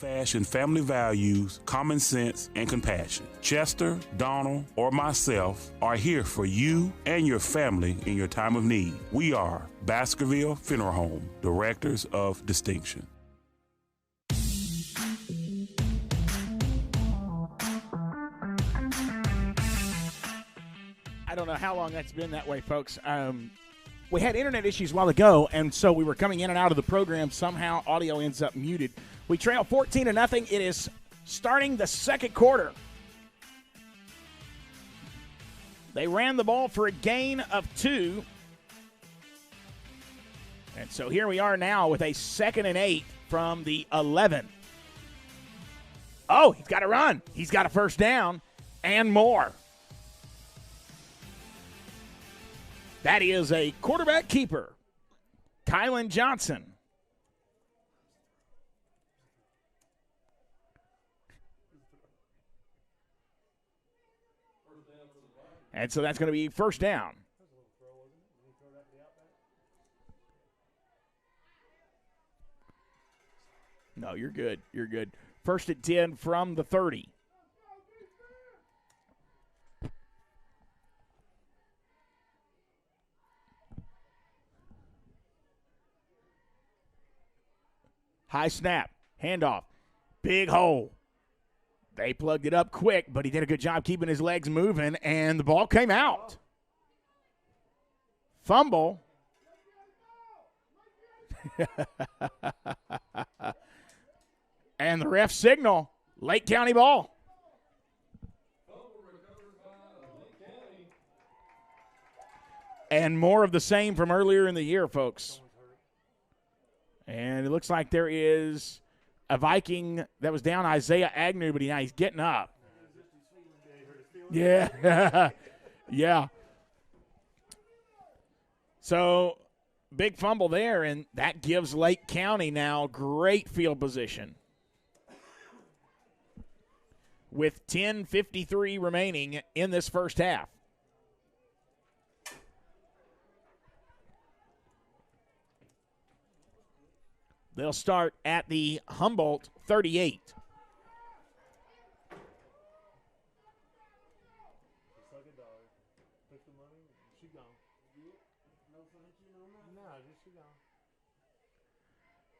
old-fashioned family values, common sense, and compassion. Chester, Donald, or myself are here for you and your family in your time of need. We are Baskerville Funeral Home, Directors of Distinction. I don't know how long that's been that way, folks. We had internet issues a while ago, and so we were coming in and out of the program. Somehow audio ends up muted. We trail 14-0. It is starting the second quarter. They ran the ball for a gain of 2. And so here we are now with a 2nd and 8 from the 11. Oh, he's got a run. He's got a first down and more. That is a quarterback keeper, Kylan Johnson. And so that's going to be first down. No, you're good. You're good. First and 10 from the 30. High snap, handoff, big hole. They plugged it up quick, but he did a good job keeping his legs moving, and the ball came out. Fumble. And the ref signal, Lake County ball. And more of the same from earlier in the year, folks. And it looks like there is a Viking that was down, Isaiah Agnew, but now he's getting up. Yeah. Yeah. So, big fumble there, and that gives Lake County now great field position. With 10:53 remaining in this first half. They'll start at the Humboldt 38.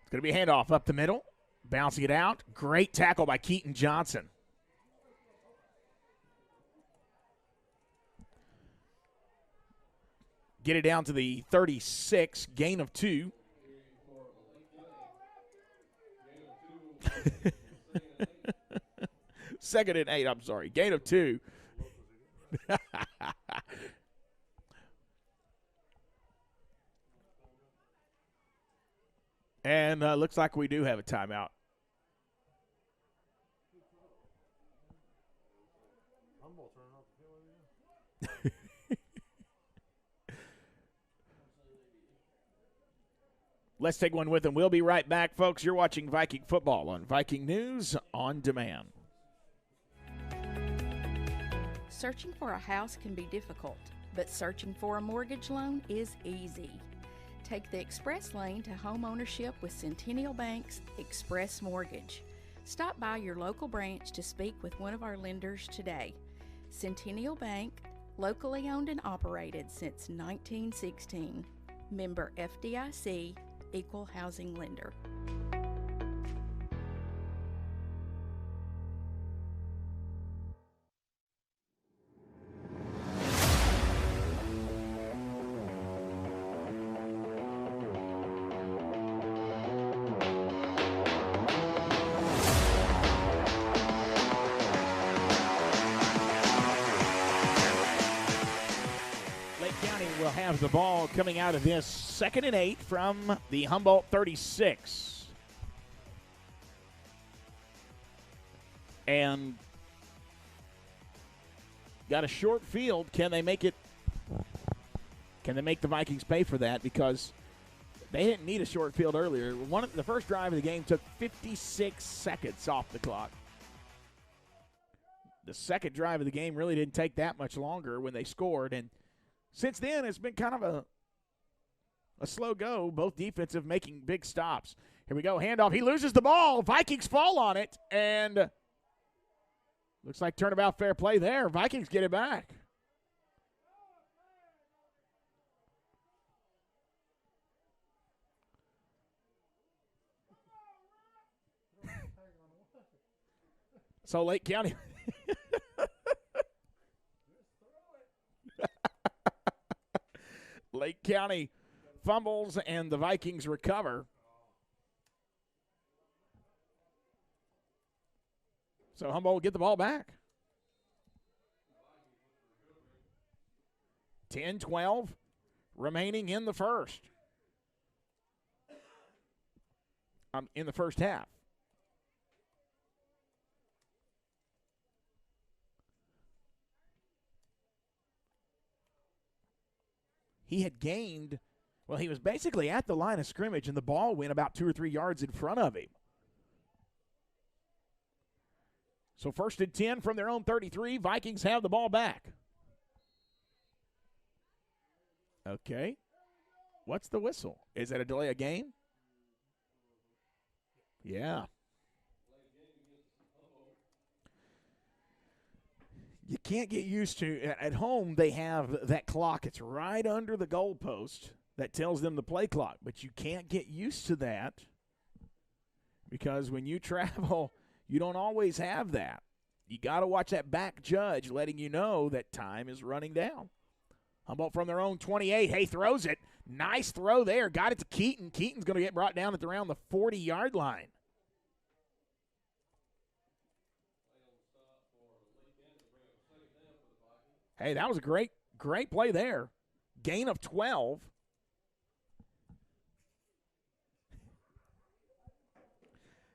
It's going to be a handoff up the middle, bouncing it out. Great tackle by Keaton Johnson. Get it down to the 36, gain of 2. Second and 8, I'm sorry. Gain of 2. And looks like we do have a timeout. Let's take one with them. We'll be right back, folks. You're watching Viking football on Viking News on Demand. Searching for a house can be difficult, but searching for a mortgage loan is easy. Take the express lane to home ownership with Centennial Bank's Express Mortgage. Stop by your local branch to speak with one of our lenders today. Centennial Bank, locally owned and operated since 1916. Member FDIC, Equal Housing Lender. Have the ball coming out of this 2nd and 8 from the Humboldt 36. And got a short field. Can they make it? Can they make the Vikings pay for that? Because they didn't need a short field earlier. The first drive of the game took 56 seconds off the clock. The second drive of the game really didn't take that much longer when they scored, and since then, it's been kind of a slow go, both defensive making big stops. Here we go. Handoff. He loses the ball. Vikings fall on it. And looks like turnabout fair play there. Vikings get it back. So Lake County. Lake County fumbles and the Vikings recover. So Humboldt will get the ball back. 10-12 remaining in the first. In the first half. He had gained, well, he was basically at the line of scrimmage, and the ball went about 2 or 3 yards in front of him. So 1st and 10 from their own 33. Vikings have the ball back. Okay. What's the whistle? Is that a delay of game? Yeah. You can't get used to, at home they have that clock. It's right under the goalpost that tells them the play clock. But you can't get used to that because when you travel, you don't always have that. You got to watch that back judge letting you know that time is running down. Humboldt from their own 28. Hey, throws it. Nice throw there. Got it to Keaton. Keaton's going to get brought down at around the 40-yard line. Hey, that was a great play there. Gain of 12.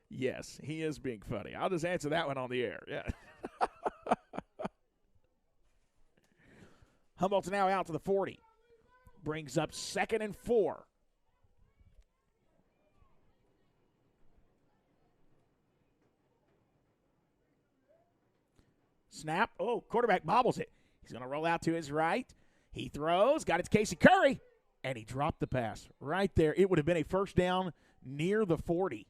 Yes, he is being funny. I'll just answer that one on the air. Yeah. Humboldt's now out to the 40. Brings up 2nd and 4. Snap. Oh, quarterback bobbles it. He's going to roll out to his right. He throws. Got it to Casey Curry. And he dropped the pass right there. It would have been a first down near the 40.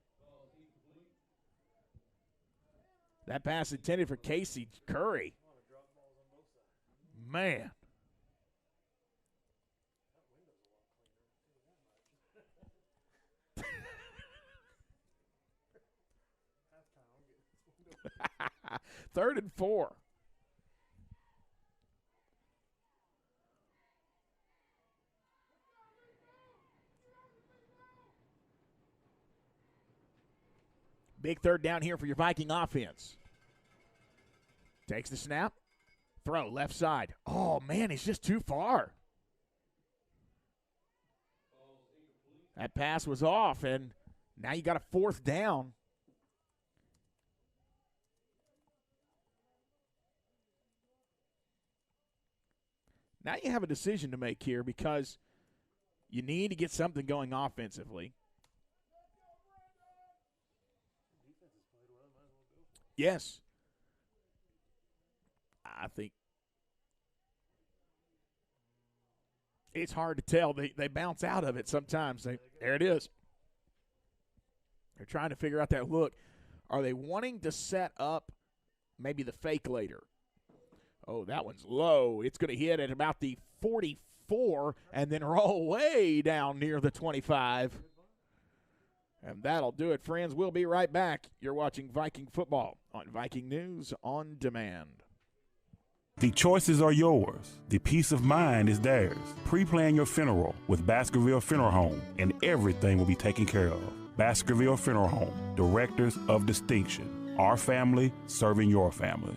That pass intended for Casey Curry. Man. Third and 4. Big third down here for your Viking offense. Takes the snap. Throw, left side. Oh, man, he's just too far. That pass was off, and now you got a 4th down. Now you have a decision to make here because you need to get something going offensively. Yes. I think it's hard to tell. They bounce out of it sometimes. There it is. They're trying to figure out that look. Are they wanting to set up maybe the fake later? Oh, that one's low. It's going to hit at about the 44 and then roll way down near the 25. And that'll do it, friends. We'll be right back. You're watching Viking football on Viking News on Demand. The choices are yours. The peace of mind is theirs. Pre-plan your funeral with Baskerville Funeral Home, and everything will be taken care of. Baskerville Funeral Home, directors of distinction. Our family serving your family.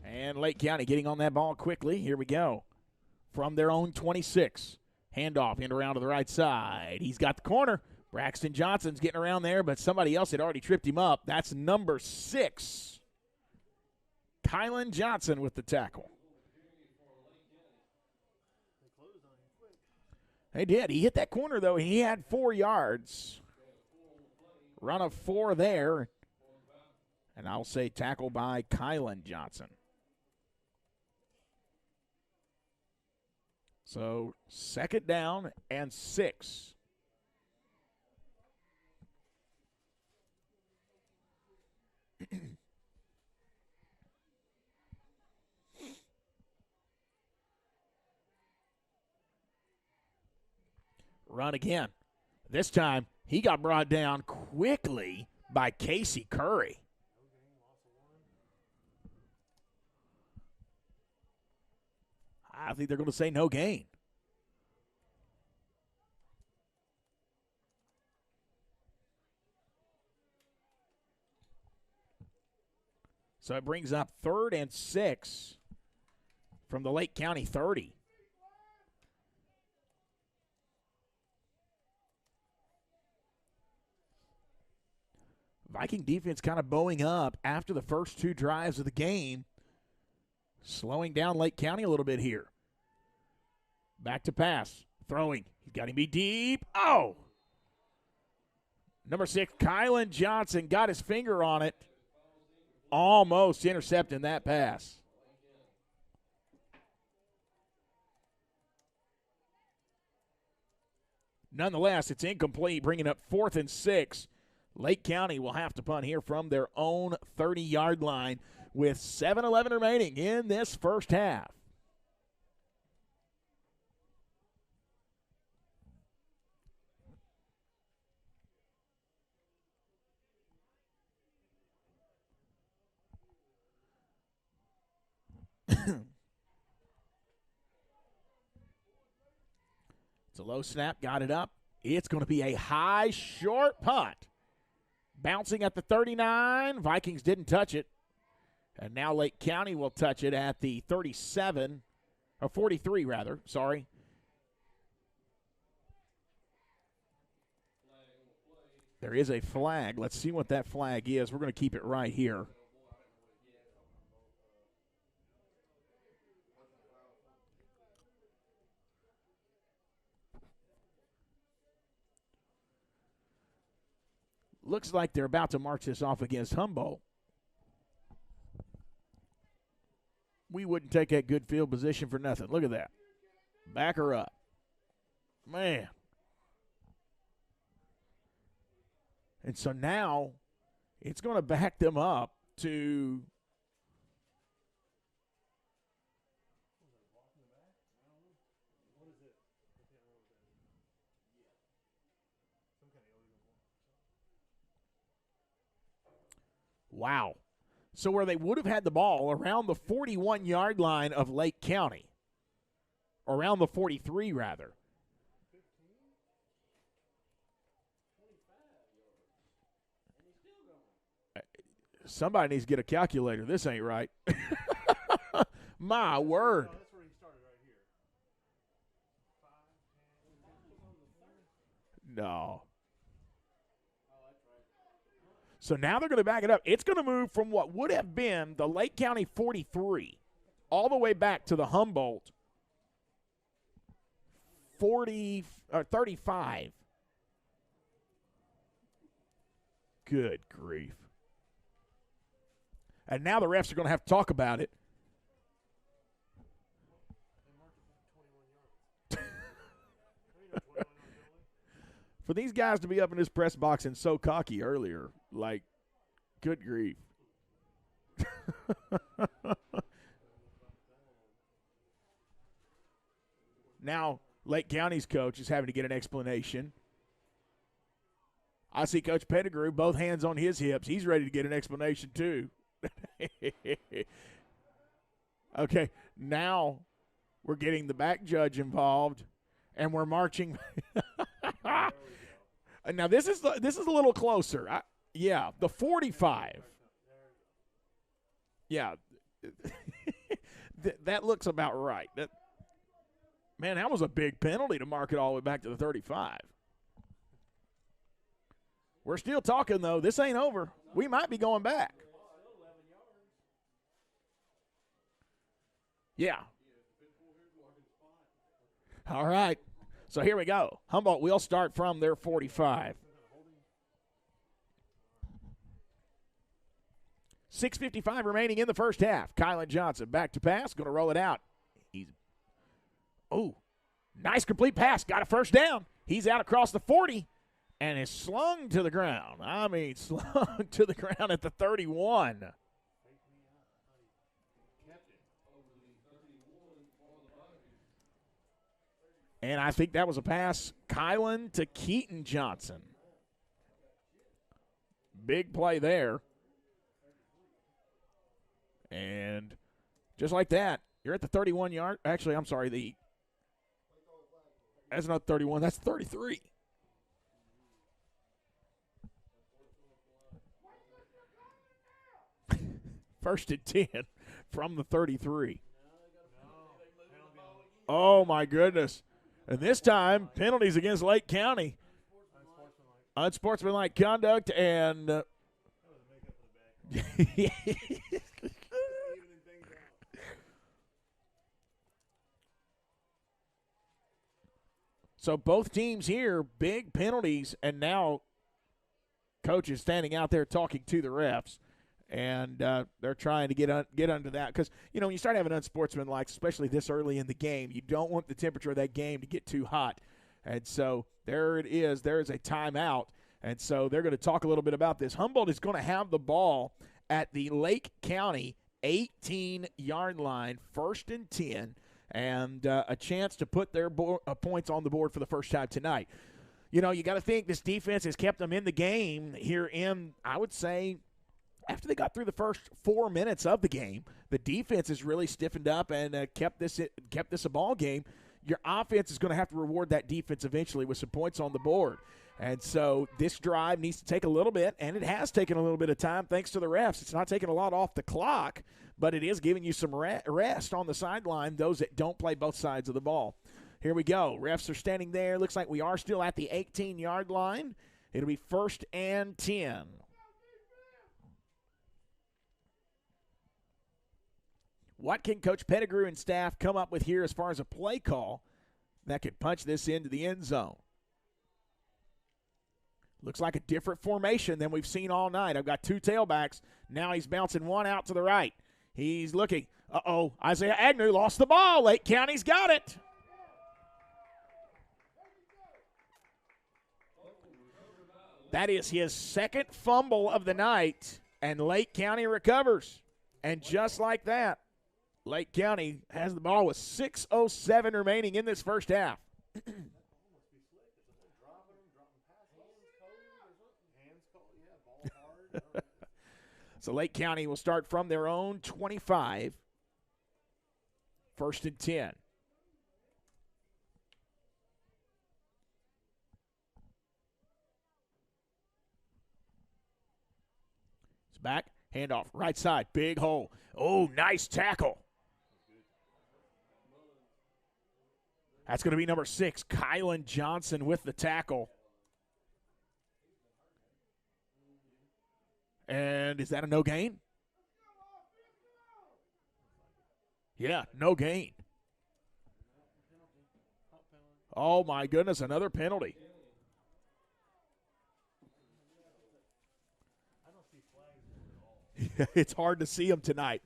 And Lake County getting on that ball quickly. Here we go. From their own 26. Handoff in around to the right side. He's got the corner. Braxton Johnson's getting around there, but somebody else had already tripped him up. That's number 6. Kylan Johnson with the tackle. They did. He hit that corner, though. He had 4 yards. Run of 4 there. And I'll say tackle by Kylan Johnson. So 2nd down and 6. Run again. This time, he got brought down quickly by Casey Curry. I think they're going to say no gain. So it brings up 3rd and 6 from the Lake County 30. Viking defense kind of bowing up after the first 2 drives of the game, slowing down Lake County a little bit here. Back to pass, throwing. He's got him be deep. Oh! Number 6, Kylan Johnson got his finger on it. Almost intercepting that pass. Nonetheless, it's incomplete, bringing up 4th and 6. Lake County will have to punt here from their own 30-yard line with 7:11 remaining in this first half. It's a low snap, got it up. It's going to be a high, short punt. Bouncing at the 39. Vikings didn't touch it. And now Lake County will touch it at the 37, or 43 rather, sorry. There is a flag. Let's see what that flag is. We're going to keep it right here. Looks like they're about to march this off against Humboldt. We wouldn't take that good field position for nothing. Look at that. Back her up. Man. And so now it's going to back them up to wow. So where they would have had the ball around the 41-yard line of Lake County, around the 43 rather. Somebody needs to get a calculator. This ain't right. My word. No. So now they're going to back it up. It's going to move from what would have been the Lake County 43 all the way back to the Humboldt 35. Good grief. And now the refs are going to have to talk about it. For these guys to be up in this press box and so cocky earlier, like, good grief. Now, Lake County's coach is having to get an explanation. I see Coach Pettigrew, both hands on his hips. He's ready to get an explanation, too. Okay, now we're getting the back judge involved, and we're marching. Now, this is a little closer. Yeah, the 45. Yeah, that looks about right. Man, that was a big penalty to mark it all the way back to the 35. We're still talking, though. This ain't over. We might be going back. Yeah. All right. So here we go. Humboldt will start from their 45. 6:55 remaining in the first half. Kylan Johnson back to pass, going to roll it out. Nice complete pass, got a first down. He's out across the 40 and is slung to the ground. Slung to the ground at the 31. And I think that was a pass, Kylan to Keaton Johnson. Big play there. And just like that, you're at the 31-yard. Actually, I'm sorry. That's not 31. That's 33. First and 10 from the 33. Oh, my goodness. And this time, penalties against Lake County. Unsportsmanlike conduct and so both teams here, big penalties, and now coach is standing out there talking to the refs, and they're trying to get under that because, when you start having unsportsmanlike, especially this early in the game, you don't want the temperature of that game to get too hot. And so there it is. There is a timeout. And so they're going to talk a little bit about this. Humboldt is going to have the ball at the Lake County 18-yard line, first and 10, and a chance to put their points on the board for the first time tonight. You got to think this defense has kept them in the game here in, I would say, after they got through the first 4 minutes of the game, the defense has really stiffened up and kept this a ball game. Your offense is going to have to reward that defense eventually with some points on the board. And so this drive needs to take a little bit, and it has taken a little bit of time thanks to the refs. It's not taking a lot off the clock, but it is giving you some rest on the sideline, those that don't play both sides of the ball. Here we go. Refs are standing there. Looks like we are still at the 18-yard line. It'll be first and 10. What can Coach Pettigrew and staff come up with here as far as a play call that could punch this into the end zone? Looks like a different formation than we've seen all night. I've got two tailbacks. Now he's bouncing one out to the right. He's looking. Isaiah Agnew lost the ball. Lake County's got it. That is his second fumble of the night, and Lake County recovers. And just like that, Lake County has the ball with 6:07 remaining in this first half. So Lake County will start from their own 25, first and 10. It's back, handoff, right side, big hole. Oh, nice tackle. That's going to be number 6, Kylan Johnson with the tackle. And is that a no gain? Yeah, no gain. Oh, my goodness, another penalty. It's hard to see them tonight.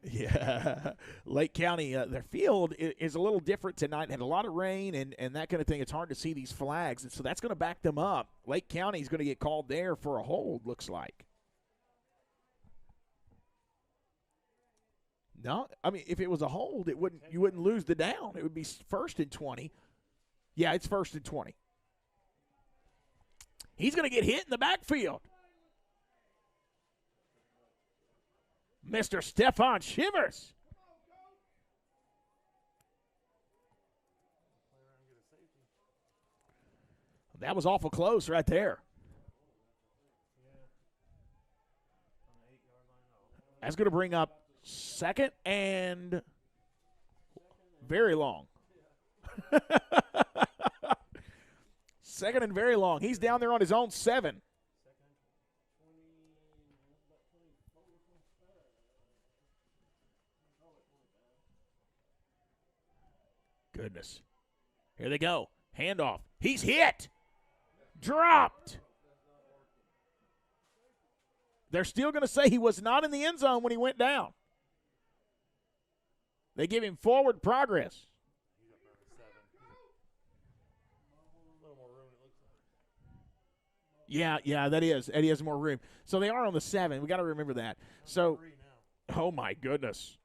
Yeah, Lake County, their field is a little different tonight. Had a lot of rain and that kind of thing. It's hard to see these flags, and so that's going to back them up. Lake County is going to get called there for a hold, looks like. No, I mean, if it was a hold, you wouldn't lose the down. It would be first and 20. Yeah, it's first and 20. He's going to get hit in the backfield. Mr. Stefan Shivers. That was awful close right there. That's going to bring up second and very long. Second and very long. He's down there on his own 7. Goodness. Here they go. Handoff. He's hit. Dropped. They're still going to say he was not in the end zone when he went down. They give him forward progress. Yeah, that is. Eddie has more room. So they are on the 7. We got to remember that. So, oh my goodness.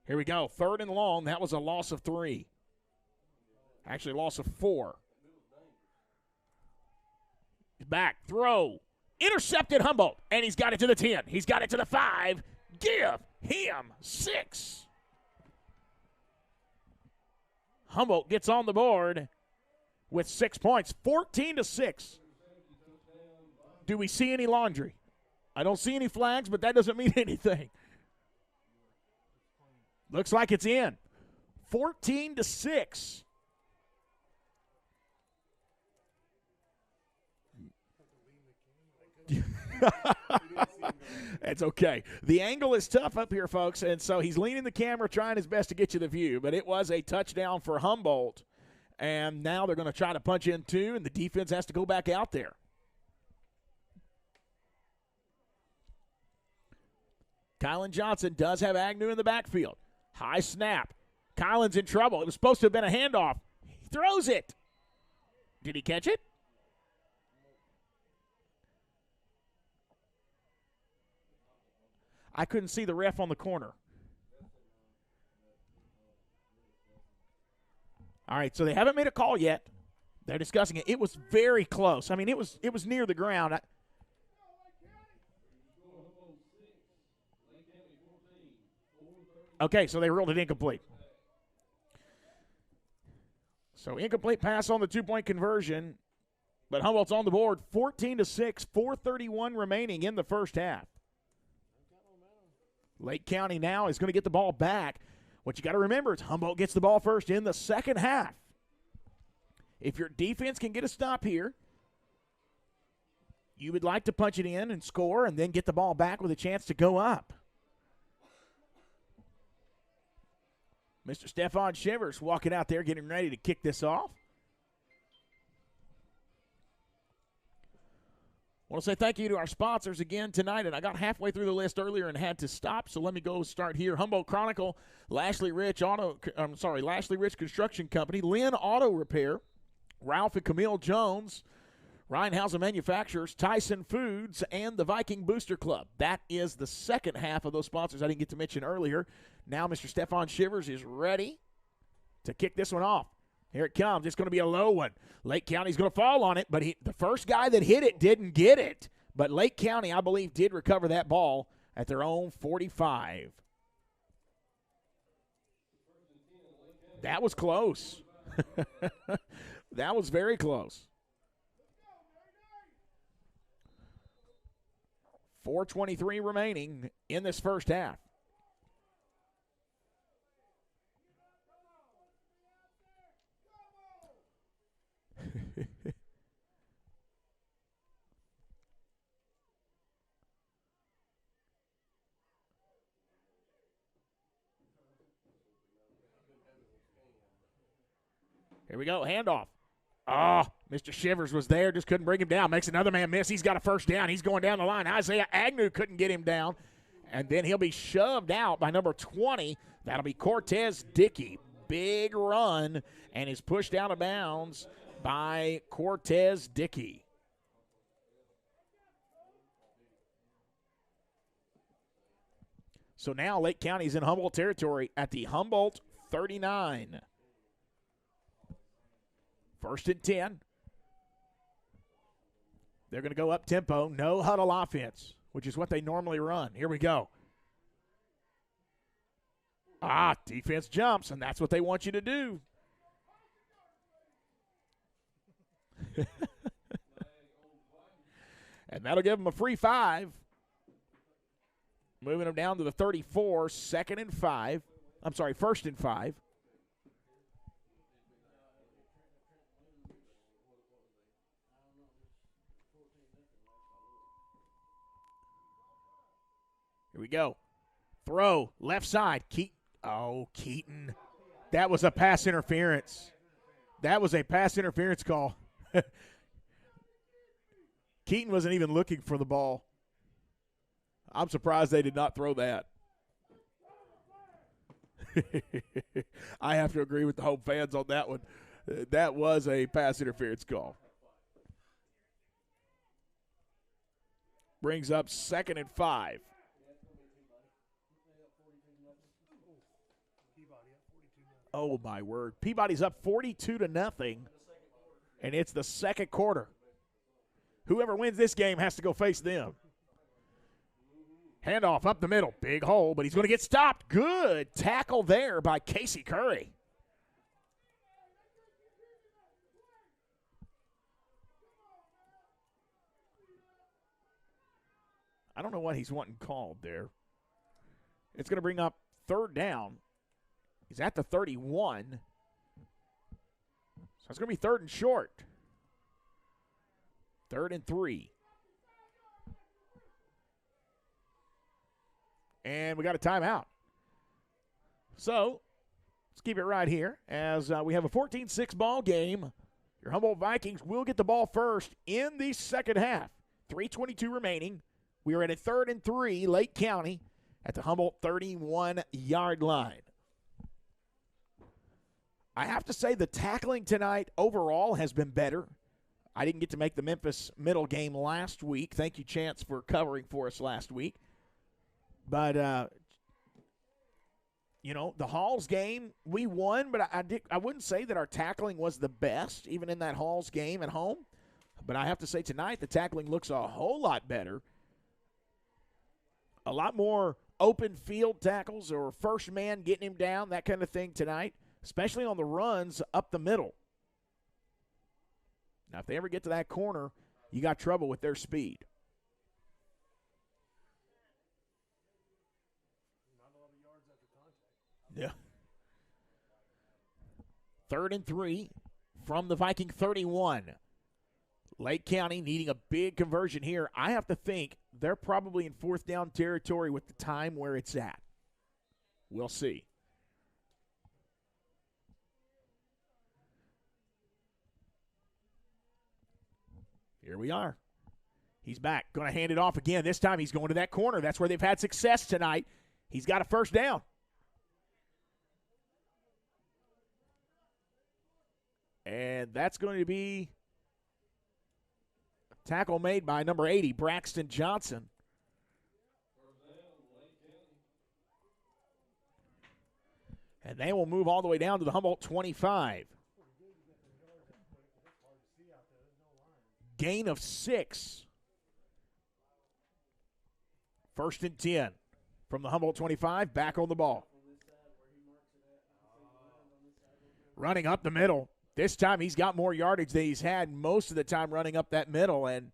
Here we go. 3rd and long. That was a loss of 3. Actually, a loss of 4. He's back. Throw. Intercepted Humboldt. And he's got it to the 10. He's got it to the 5. Give him 6. Humboldt gets on the board with 6 points, 14-6. Do we see any laundry? I don't see any flags, but that doesn't mean anything. Looks like it's in. 14-6. That's okay. The angle is tough up here, folks, and so he's leaning the camera, trying his best to get you the view, but it was a touchdown for Humboldt, and now they're going to try to punch in 2, and the defense has to go back out there. Kylan Johnson does have Agnew in the backfield. High snap. Kylan's in trouble. It was supposed to have been a handoff. He throws it. Did he catch it? I couldn't see the ref on the corner. All right, so they haven't made a call yet. They're discussing it. It was very close. I mean, it was near the ground. Okay, so they ruled it incomplete. So incomplete pass on the 2-point conversion, but Humboldt's on the board, 14-6, 4:31 remaining in the first half. Lake County now is going to get the ball back. What you got to remember is Humboldt gets the ball first in the second half. If your defense can get a stop here, you would like to punch it in and score and then get the ball back with a chance to go up. Mr. Stefan Shivers walking out there getting ready to kick this off. I want to say thank you to our sponsors again tonight, and I got halfway through the list earlier and had to stop, so let me go start here. Humboldt Chronicle, Lashley Rich Construction Company, Lynn Auto Repair, Ralph and Camille Jones, Reinhausen Manufacturers, Tyson Foods, and the Viking Booster Club. That is the second half of those sponsors I didn't get to mention earlier. Now Mr. Stefan Shivers is ready to kick this one off. Here it comes. It's going to be a low one. Lake County's going to fall on it, but the first guy that hit it didn't get it. But Lake County, I believe, did recover that ball at their own 45. That was close. That was very close. 4:23 remaining in this first half. Here we go, handoff. Oh, Mr. Shivers was there, just couldn't bring him down. Makes another man miss. He's got a first down. He's going down the line. Isaiah Agnew couldn't get him down, and then he'll be shoved out by number 20. That'll be Cortez Dickey. Big run, and is pushed out of bounds by Cortez Dickey. So now Lake County's in Humboldt territory at the Humboldt 39. 1st and 10. They're going to go up tempo, no huddle offense, which is what they normally run. Here we go. Defense jumps, and that's what they want you to do. And that'll give them a free 5. Moving them down to the 34, 1st and 5. Here we go. Throw, left side. Keaton. That was a pass interference. That was a pass interference call. Keaton wasn't even looking for the ball. I'm surprised they did not throw that. I have to agree with the home fans on that one. That was a pass interference call. Brings up 2nd and 5. Oh, my word. Peabody's up 42-0, and it's the second quarter. Whoever wins this game has to go face them. Handoff up the middle. Big hole, but he's going to get stopped. Good tackle there by Casey Curry. I don't know what he's wanting called there. It's going to bring up 3rd down. He's at the 31. So it's going to be 3rd and short. 3rd and 3. And we got a timeout. So let's keep it right here as we have a 14-6 ball game. Your Humboldt Vikings will get the ball first in the second half. 3:22 remaining. We are at a 3rd and 3, Lake County, at the Humboldt 31-yard line. I have to say the tackling tonight overall has been better. I didn't get to make the Memphis Middle game last week. Thank you, Chance, for covering for us last week. But, the Halls game, we won, but I wouldn't say that our tackling was the best, even in that Halls game at home. But I have to say tonight the tackling looks a whole lot better. A lot more open field tackles or first man getting him down, that kind of thing tonight, especially on the runs up the middle. Now, if they ever get to that corner, you got trouble with their speed. Yeah. 3rd and 3 from the Viking 31. Lake County needing a big conversion here. I have to think they're probably in 4th down territory with the time where it's at. We'll see. Here we are. He's back. Going to hand it off again. This time he's going to that corner. That's where they've had success tonight. He's got a 1st down. And that's going to be a tackle made by number 80, Braxton Johnson. And they will move all the way down to the Humboldt 25. Gain of 6. 1st and 10 from the Humboldt 25, back on the ball. Running up the middle. This time he's got more yardage than he's had most of the time running up that middle, and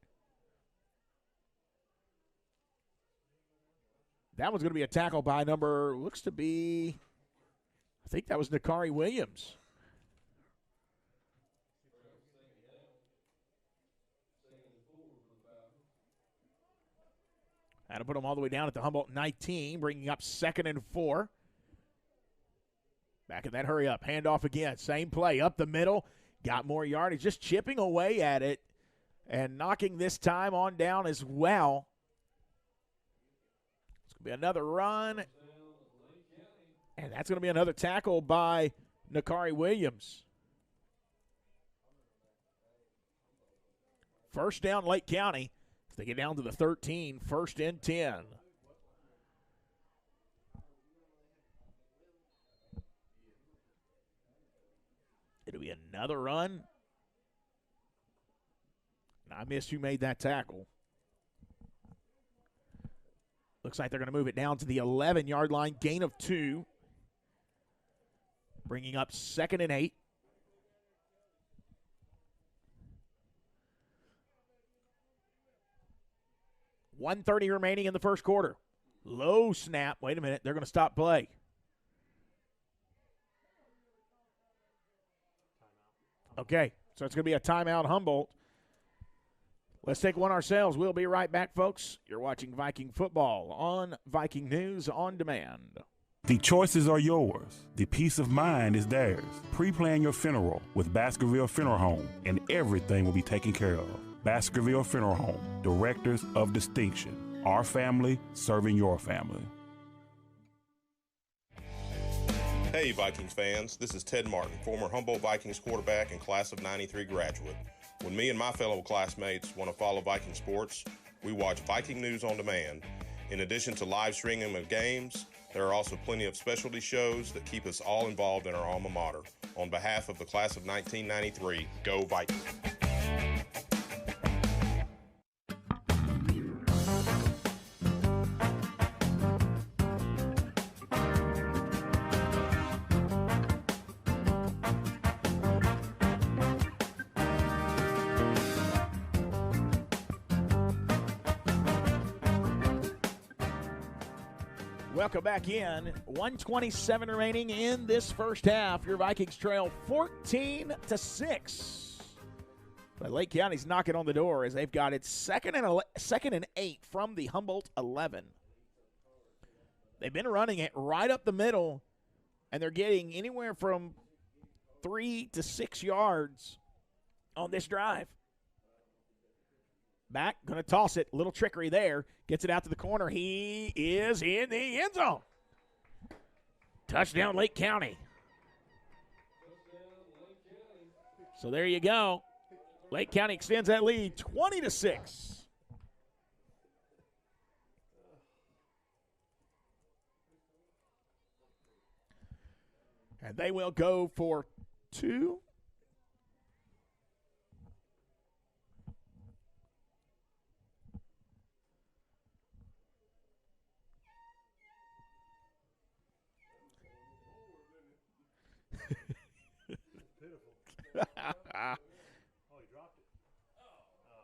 that one's going to be a tackle by looks to be, I think that was Nakari Williams. That'll put him all the way down at the Humboldt 19, bringing up 2nd and 4. Back in that hurry up. Handoff again. Same play. Up the middle. Got more yardage. Just chipping away at it and knocking this time on down as well. It's going to be another run. And that's going to be another tackle by Nakari Williams. 1st down, Lake County. As they get down to the 13, 1st and 10. It'll be another run. And I missed who made that tackle. Looks like they're going to move it down to the 11-yard line. Gain of 2. Bringing up 2nd and 8. $1:30 remaining in the first quarter. Low snap. Wait a minute. They're going to stop play. Okay, so it's going to be a timeout, Humboldt. Let's take one ourselves. We'll be right back, folks. You're watching Viking football on Viking News on Demand. The choices are yours. The peace of mind is theirs. Pre-plan your funeral with Baskerville Funeral Home, and everything will be taken care of. Baskerville Funeral Home, Directors of Distinction. Our family serving your family. Hey Vikings fans, this is Ted Martin, former Humboldt Vikings quarterback and class of '93 graduate. When me and my fellow classmates want to follow Viking sports, we watch Viking News on Demand. In addition to live streaming of games, there are also plenty of specialty shows that keep us all involved in our alma mater. On behalf of the class of 1993, go Vikings! Welcome back in. 1:27 remaining in this first half. Your Vikings trail 14-6. But Lake County's knocking on the door as they've got it second and 8 from the Humboldt 11. They've been running it right up the middle, and they're getting anywhere from 3 to 6 yards on this drive. Back, going to toss it. Little trickery there. Gets it out to the corner. He is in the end zone. Touchdown, Lake County. So there you go. Lake County extends that lead 20-6. And they will go for 2.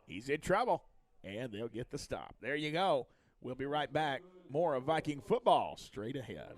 He's in trouble, and they'll get the stop. There you go. We'll be right back. More of Viking football straight ahead.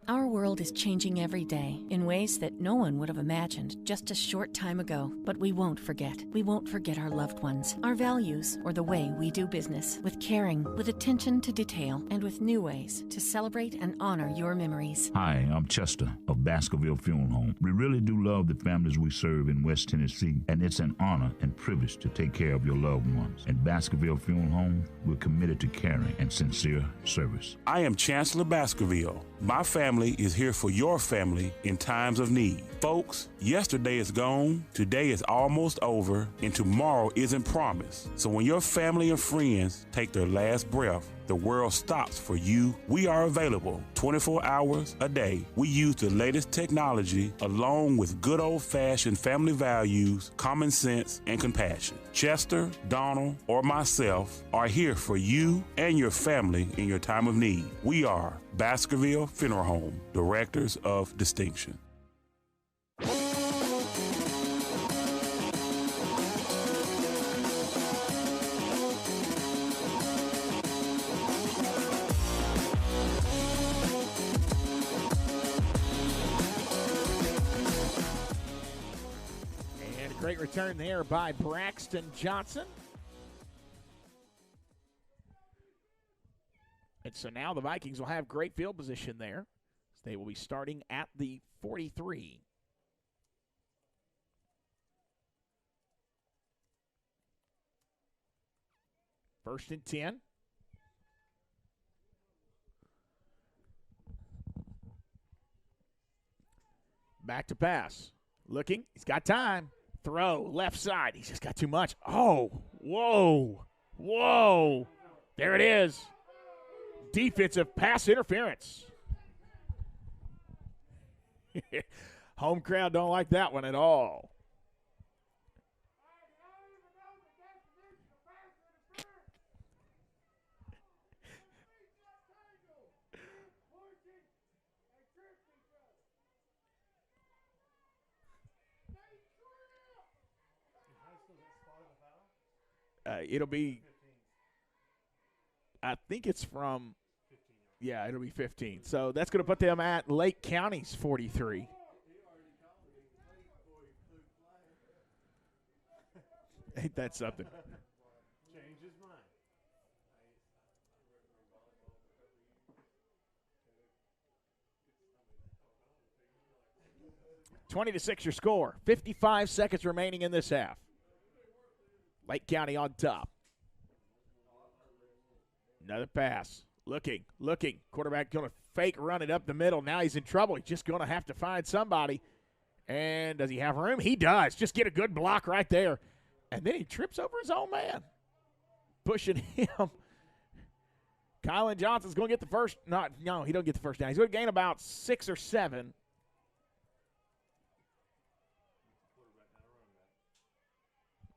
Our world is changing every day in ways that no one would have imagined just a short time ago. But we won't forget. We won't forget our loved ones, our values, or the way we do business. With caring, with attention to detail, and with new ways to celebrate and honor your memories. Hi, I'm Chester of Baskerville Funeral Home. We really do love the families we serve in West Tennessee, and it's an honor and privilege to take care of your loved ones. At Baskerville Funeral Home, we're committed to caring and sincere service. I am Chancellor Baskerville. My family is here for your family in times of need. Folks, yesterday is gone, today is almost over, and tomorrow isn't promised. So when your family and friends take their last breath, the world stops for you. We are available 24 hours a day. We use the latest technology along with good old-fashioned family values, common sense, and compassion. Chester, Donald, or myself are here for you and your family in your time of need. We are Baskerville Funeral Home, Directors of Distinction. Great return there by Braxton Johnson. And so now the Vikings will have great field position there. They will be starting at the 43. First and 10. Back to pass. Looking. He's got time. Throw, left side. He's just got too much. Oh, whoa, whoa. There it is. Defensive pass interference. Home crowd don't like that one at all. It'll be, I think it's from, yeah, it'll be 15. So that's going to put them at Lake County's 43. Ain't that something? Change his mind. 20-6 your score. 55 seconds remaining in this half. Lake County on top. Another pass. Looking. Quarterback going to fake run it up the middle. Now he's in trouble. He's just going to have to find somebody. And does he have room? He does. Just get a good block right there. And then he trips over his own man. Pushing him. Kylan Johnson's going to get the first. No, he don't get the first down. He's going to gain about 6 or 7.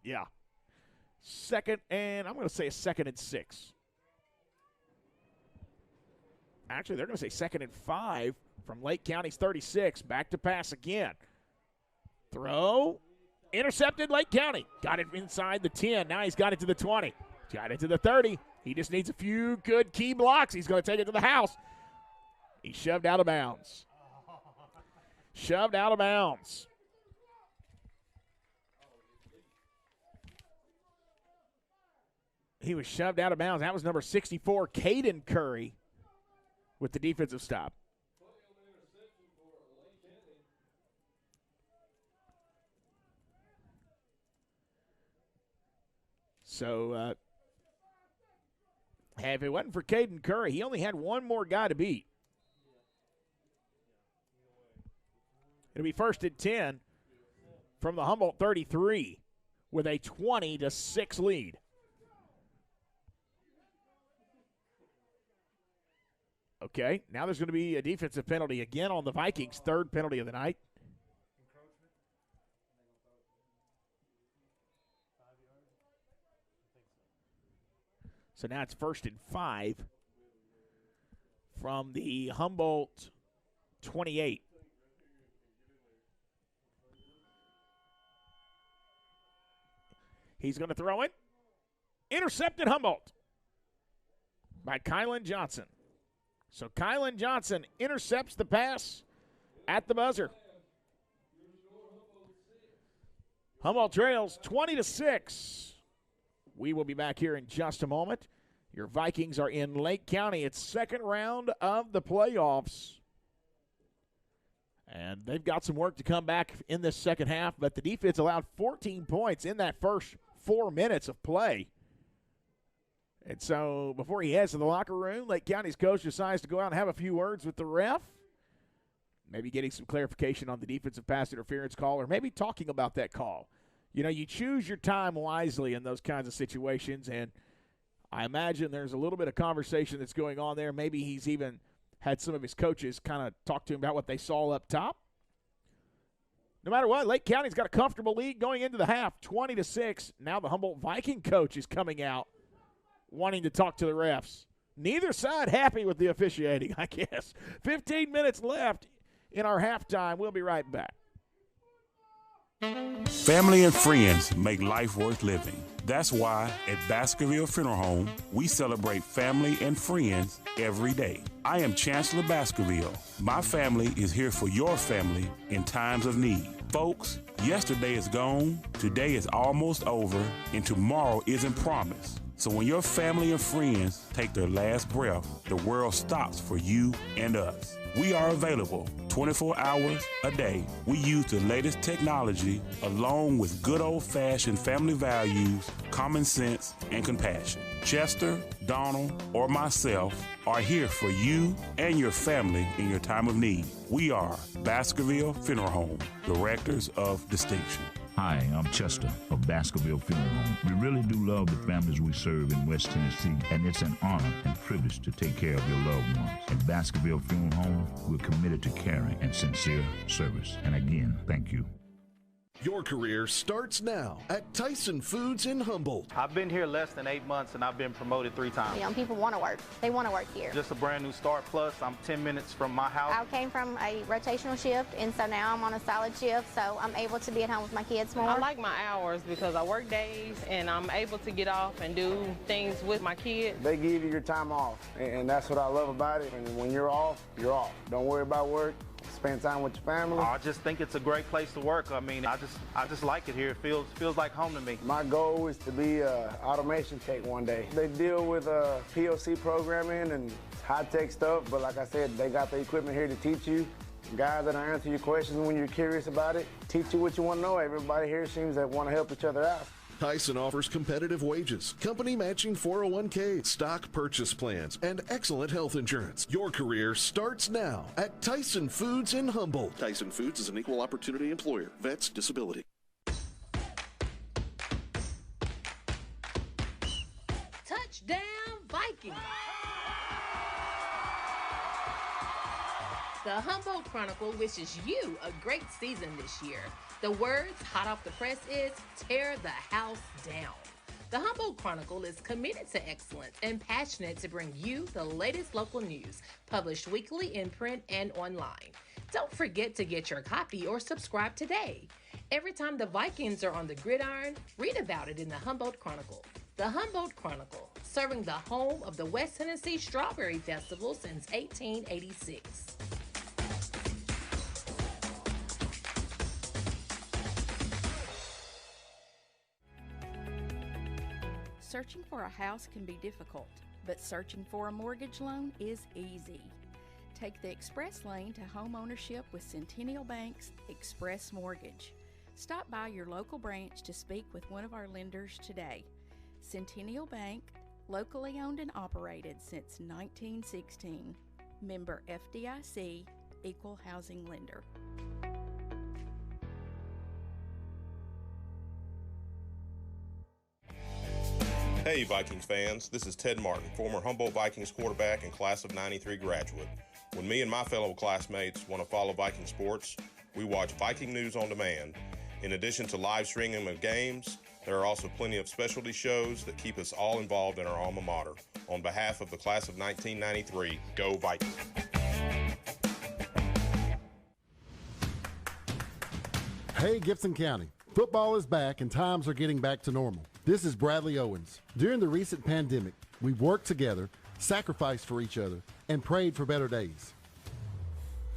Yeah. Second, and I'm going to say a 2nd and 6. Actually, they're going to say 2nd and 5 from Lake County's 36. Back to pass again. Throw. Intercepted Lake County. Got it inside the 10. Now he's got it to the 20. Got it to the 30. He just needs a few good key blocks. He's going to take it to the house. He's shoved out of bounds. Shoved out of bounds. He was shoved out of bounds. That was number 64, Caden Curry, with the defensive stop. So, if it wasn't for Caden Curry, he only had one more guy to beat. It'll be 1st and 10 from the Humboldt 33 with a 20-6 lead. Okay, now there's going to be a defensive penalty again on the Vikings, 3rd penalty of the night. So now it's 1st and 5 from the Humboldt 28. He's going to throw it. Intercepted Humboldt by Kylan Johnson. So Kylan Johnson intercepts the pass at the buzzer. Humboldt trails 20-6. We will be back here in just a moment. Your Vikings are in Lake County. It's 2nd round of the playoffs. And they've got some work to come back in this second half, but the defense allowed 14 points in that first 4 minutes of play. And so before he heads to the locker room, Lake County's coach decides to go out and have a few words with the ref. Maybe getting some clarification on the defensive pass interference call, or maybe talking about that call. You know, you choose your time wisely in those kinds of situations, and I imagine there's a little bit of conversation that's going on there. Maybe he's even had some of his coaches kind of talk to him about what they saw up top. No matter what, Lake County's got a comfortable lead going into the half, 20-6. Now the Humboldt Viking coach is coming out wanting to talk to the refs. Neither side happy with the officiating, I guess. 15 minutes left in our halftime. We'll be right back. Family and friends make life worth living. That's why at Baskerville Funeral Home, we celebrate family and friends every day. I am Chancellor Baskerville. My family is here for your family in times of need. Folks, yesterday is gone, today is almost over, and tomorrow isn't promised. So when your family and friends take their last breath, the world stops for you and us. We are available 24 hours a day. We use the latest technology along with good old-fashioned family values, common sense, and compassion. Chester, Donald, or myself are here for you and your family in your time of need. We are Baskerville Funeral Home, Directors of Distinction. Hi, I'm Chester of Baskerville Funeral Home. We really do love the families we serve in West Tennessee, and it's an honor and privilege to take care of your loved ones. At Baskerville Funeral Home, we're committed to caring and sincere service. And again, thank you. Your career starts now at Tyson Foods in Humboldt. I've been here less than 8 months and I've been promoted 3 times. Young people want to work. They want to work here. Just a brand new start, plus I'm 10 minutes from my house. I came from a rotational shift, and so now I'm on a solid shift, so I'm able to be at home with my kids more. I like my hours because I work days and I'm able to get off and do things with my kids. They give you your time off, and that's what I love about it. And when you're off, you're off. Don't worry about work. Spend time with your family. I just think it's a great place to work. I mean, I just like it here. It feels like home to me. My goal is to be an automation tech one day. They deal with PLC programming and high-tech stuff, but like I said, they got the equipment here to teach you. Guys that'll answer your questions when you're curious about it, teach you what you want to know. Everybody here seems to want to help each other out. Tyson offers competitive wages, company matching 401k, stock purchase plans, and excellent health insurance. Your career starts now at Tyson Foods in Humboldt. Tyson Foods is an equal opportunity employer. Vets disability. Touchdown Vikings! The Humboldt Chronicle wishes you a great season this year. The words hot off the press is, tear the house down. The Humboldt Chronicle is committed to excellence and passionate to bring you the latest local news, published weekly in print and online. Don't forget to get your copy or subscribe today. Every time the Vikings are on the gridiron, read about it in the Humboldt Chronicle. The Humboldt Chronicle, serving the home of the West Tennessee Strawberry Festival since 1886. Searching for a house can be difficult, but searching for a mortgage loan is easy. Take the express lane to home ownership with Centennial Bank's Express Mortgage. Stop by your local branch to speak with one of our lenders today. Centennial Bank, locally owned and operated since 1916. Member FDIC, Equal Housing Lender. Hey Vikings fans, this is Ted Martin, former Humboldt Vikings quarterback and class of 93 graduate. When me and my fellow classmates want to follow Viking sports, we watch Viking News on Demand. In addition to live streaming of games, there are also plenty of specialty shows that keep us all involved in our alma mater. On behalf of the class of 1993, go Vikings! Hey Gibson County, football is back and times are getting back to normal. This is Bradley Owens. During the recent pandemic, we've worked together, sacrificed for each other, and prayed for better days.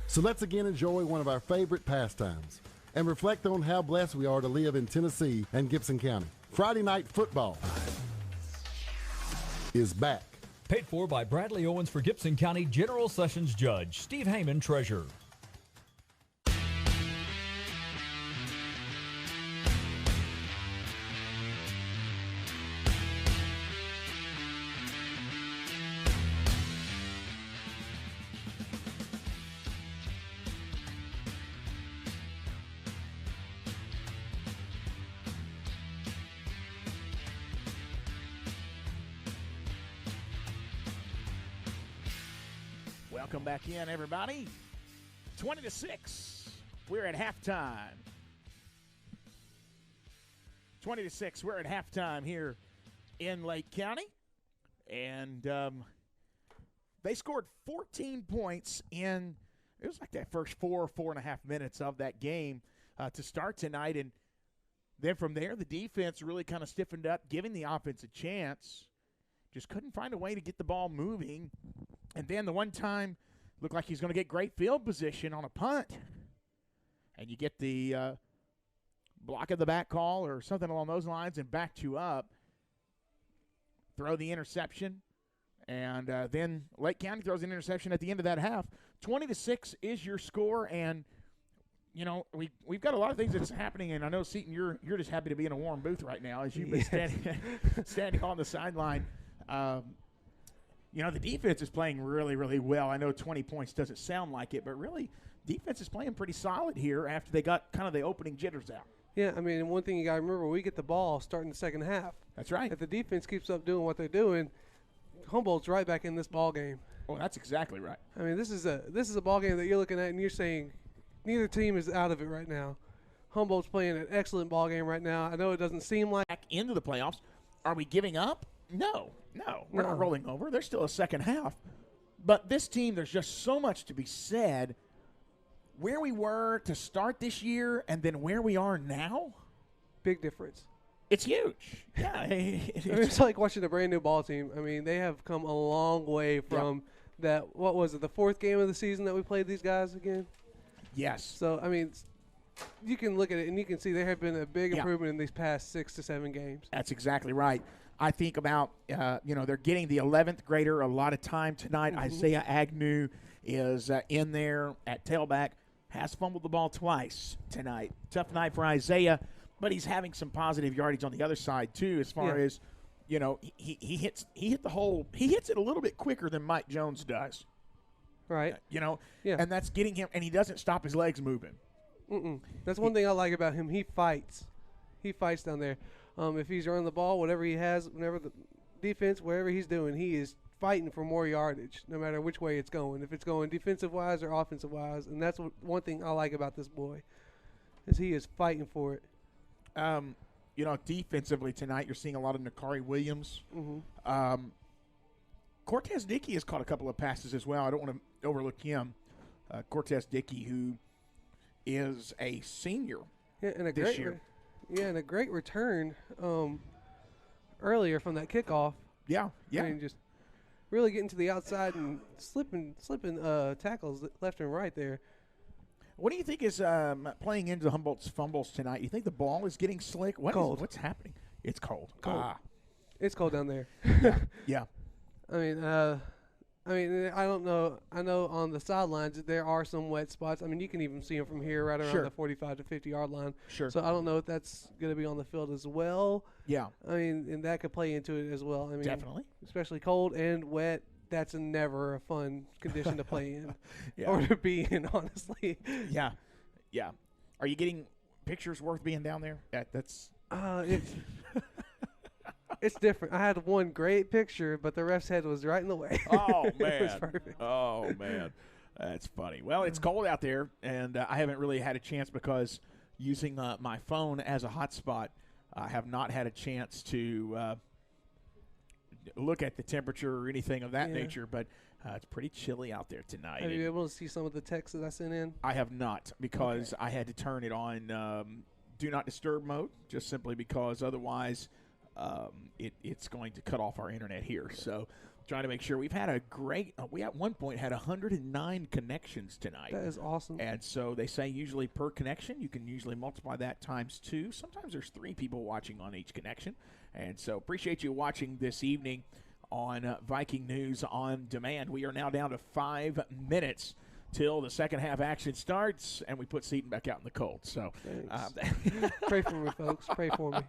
So let's again enjoy one of our favorite pastimes and reflect on how blessed we are to live in Tennessee and Gibson County. Friday Night Football is back. Paid for by Bradley Owens for Gibson County General Sessions Judge Steve Heyman, Treasurer. Welcome back in, everybody. 20-6. We're at halftime. 20-6. We're at halftime here in Lake County. And they scored 14 points in, it was like that first 4.5 minutes of that game to start tonight. And then from there, the defense really kind of stiffened up, giving the offense a chance. Just couldn't find a way to get the ball moving. And then the one time, looked like he's going to get great field position on a punt. And you get the block of the back call or something along those lines and backed you up. Throw the interception. And then Lake County throws an interception at the end of that half. 20-6 is your score. And, you know, we've got a lot of things that's happening. And I know, Seton, you're just happy to be in a warm booth right now as you've been standing on the sideline. You know, the defense is playing really, really well. I know 20 points doesn't sound like it, but really, defense is playing pretty solid here after they got kind of the opening jitters out. Yeah, I mean, one thing you got to remember, we get the ball starting the second half. That's right. If the defense keeps up doing what they're doing, Humboldt's right back in this ball game. Oh, that's exactly right. I mean, this is a ball game that you're looking at and you're saying neither team is out of it right now. Humboldt's playing an excellent ball game right now. I know it doesn't seem like back into the playoffs. Are we giving up? No, we're not rolling over. There's still a second half. But this team, there's just so much to be said. Where we were to start this year and then where we are now, big difference. It's huge. Yeah. It's like watching a brand-new ball team. I mean, they have come a long way from that, what was it, the fourth game of the season that we played these guys again? Yes. So, I mean, you can look at it and you can see there have been a big improvement in these past 6 to 7 games. That's exactly right. I think about, they're getting the 11th grader a lot of time tonight. Mm-hmm. Isaiah Agnew is in there at tailback, has fumbled the ball twice tonight. Tough night for Isaiah, But he's having some positive yardage on the other side too, as far as he hit the hole. He hits it a little bit quicker than Mike Jones does. Right. And that's getting him, and he doesn't stop his legs moving. That's one thing I like about him. He fights. He fights down there. If he's running the ball, whatever he has, whenever the defense, whatever he's doing, he is fighting for more yardage, no matter which way it's going. If it's going defensive-wise or offensive-wise, and that's one thing I like about this boy, is he is fighting for it. Defensively tonight, you're seeing a lot of Nakari Williams. Cortez Dickey has caught a couple of passes as well. I don't want to overlook him. Cortez Dickey, who is a senior this year. And a great return earlier from that kickoff. Yeah. I mean, just really getting to the outside and slipping tackles left and right there. What do you think is playing into Humboldt's fumbles tonight? You think the ball is getting slick? What's happening? It's cold. It's cold down there. Yeah. I mean, I don't know. I know on the sidelines there are some wet spots. I mean, you can even see them from here right around the 45 to 50-yard line. Sure. So I don't know if that's going to be on the field as well. Yeah. I mean, and that could play into it as well. I mean, definitely. Especially cold and wet. That's never a fun condition to play in Yeah. or to be in, honestly. Yeah. Are you getting pictures worth being down there? That's it's different. I had one great picture, but the ref's head was right in the way. Oh, man. It was perfect. Oh, man. That's funny. Well, it's cold out there, and I haven't really had a chance because using my phone as a hotspot, I have not had a chance to look at the temperature or anything of that nature, but it's pretty chilly out there tonight. Have you been able to see some of the texts that I sent in? I have not, because I had to turn it on Do Not Disturb mode, just simply because otherwise it's going to cut off our internet here. So trying to make sure. We've had a great we at one point had 109 connections tonight. That is awesome. And so they say usually per connection, you can usually multiply that times 2. Sometimes there's 3 people watching on each connection. And so appreciate you watching this evening on Viking News on Demand. We are now down to 5 minutes till the second half action starts, and we put Seton back out in the cold. So pray for me, folks. Pray for me.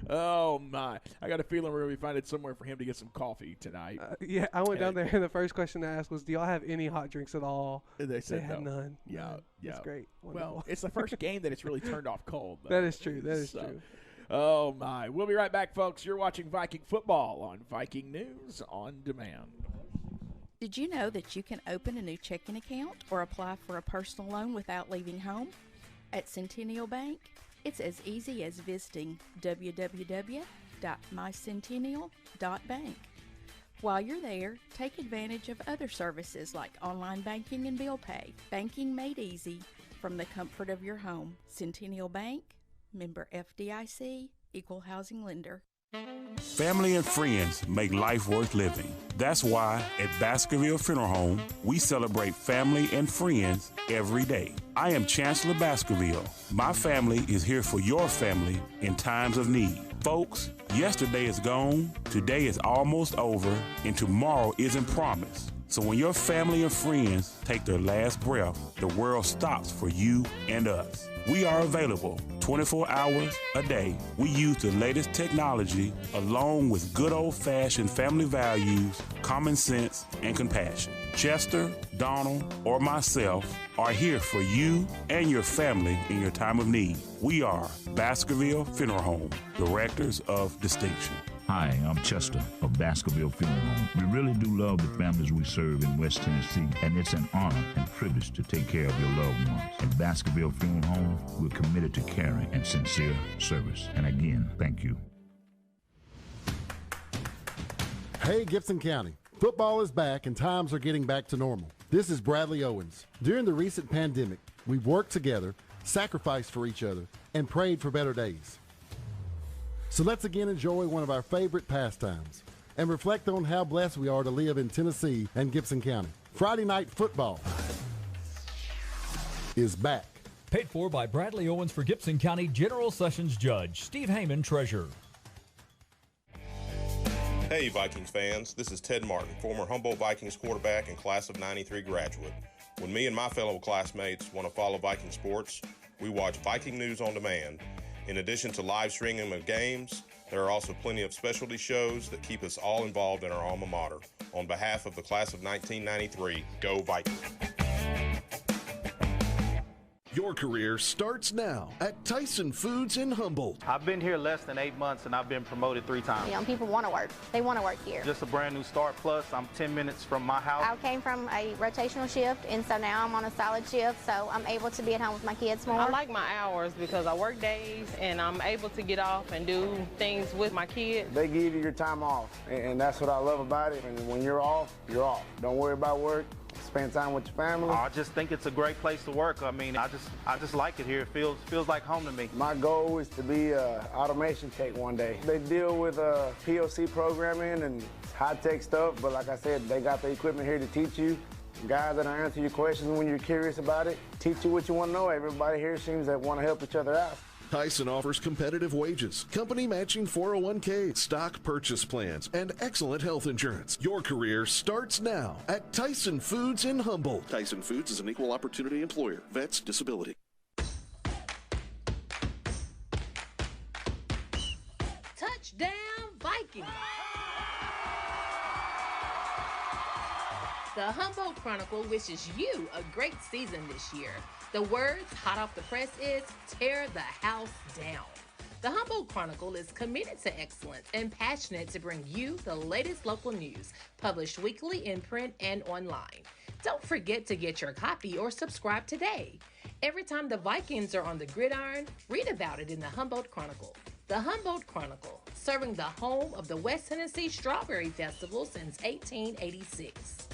Oh, my. I got a feeling we're going to be finding somewhere for him to get some coffee tonight. Yeah, I went down there, and the first question I asked was, do y'all have any hot drinks at all? And they said had no. none. Yeah. That's great. Wonderful. Well, it's the first game that it's really turned off cold. Though. That is true. That is true. Oh, my. We'll be right back, folks. You're watching Viking football on Viking News on Demand. Did you know that you can open a new checking account or apply for a personal loan without leaving home? At Centennial Bank, it's as easy as visiting www.mycentennial.bank. While you're there, take advantage of other services like online banking and bill pay. Banking made easy from the comfort of your home. Centennial Bank, member FDIC, equal housing lender. Family and friends make life worth living. That's why at Baskerville Funeral Home, we celebrate family and friends every day. I am Chancellor Baskerville. My family is here for your family in times of need. Folks, yesterday is gone, today is almost over, and tomorrow isn't promised. So when your family and friends take their last breath, the world stops for you and us. We are available 24 hours a day. We use the latest technology along with good old-fashioned family values, common sense, and compassion. Chester, Donald, or myself are here for you and your family in your time of need. We are Baskerville Funeral Home, directors of distinction. Hi, I'm Chester of Baskerville Funeral Home. We really do love the families we serve in West Tennessee, and it's an honor and privilege to take care of your loved ones. At Baskerville Funeral Home, we're committed to caring and sincere service. And again, thank you. Hey, Gibson County. Football is back and times are getting back to normal. This is Bradley Owens. During the recent pandemic, we've worked together, sacrificed for each other, and prayed for better days. So let's again enjoy one of our favorite pastimes and reflect on how blessed we are to live in Tennessee and Gibson County. Friday Night Football is back. Paid for by Bradley Owens for Gibson County General Sessions Judge, Steve Heyman, Treasurer. Hey Vikings fans, this is Ted Martin, former Humboldt Vikings quarterback and class of 93 graduate. When me and my fellow classmates want to follow Viking sports, we watch Viking News on Demand. In addition to live streaming of games, there are also plenty of specialty shows that keep us all involved in our alma mater. On behalf of the class of 1993, go Vikings! Your career starts now at Tyson Foods in Humboldt. I've been here less than 8 months and I've been promoted 3 times. Young people want to work. They want to work here. Just a brand new start, plus I'm 10 minutes from my house. I came from a rotational shift, and so now I'm on a solid shift, so I'm able to be at home with my kids more. I like my hours because I work days and I'm able to get off and do things with my kids. They give you your time off, and that's what I love about it. And when you're off, you're off. Don't worry about work. Spend time with your family. I just think it's a great place to work. I mean, I just like it here. It feels like home to me. My goal is to be an automation tech one day. They deal with PLC programming and high-tech stuff, but like I said, they got the equipment here to teach you. Guys that'll answer your questions when you're curious about it, teach you what you want to know. Everybody here seems to want to help each other out. Tyson offers competitive wages, company matching 401k, stock purchase plans, and excellent health insurance. Your career starts now at Tyson Foods in Humboldt. Tyson Foods is an equal opportunity employer. Vets disability. Touchdown Vikings! The Humboldt Chronicle wishes you a great season this year. The words hot off the press is tear the house down. The Humboldt Chronicle is committed to excellence and passionate to bring you the latest local news, published weekly in print and online. Don't forget to get your copy or subscribe today. Every time the Vikings are on the gridiron, read about it in the Humboldt Chronicle. The Humboldt Chronicle, serving the home of the West Tennessee Strawberry Festival since 1886.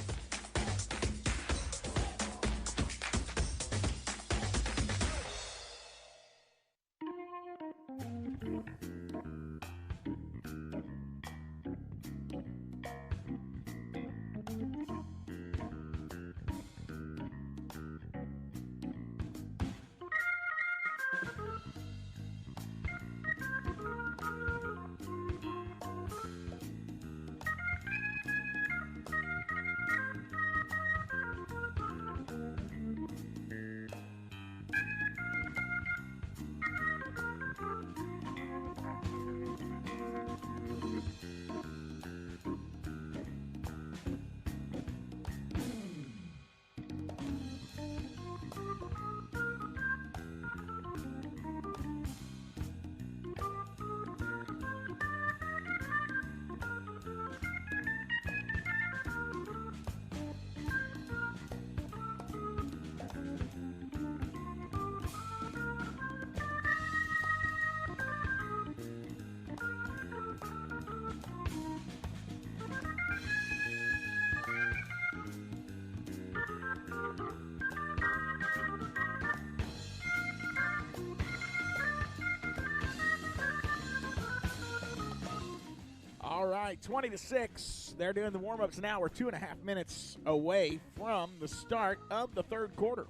All right, 20-6. They're doing the warm-ups now. We're 2.5 minutes away from the start of the third quarter.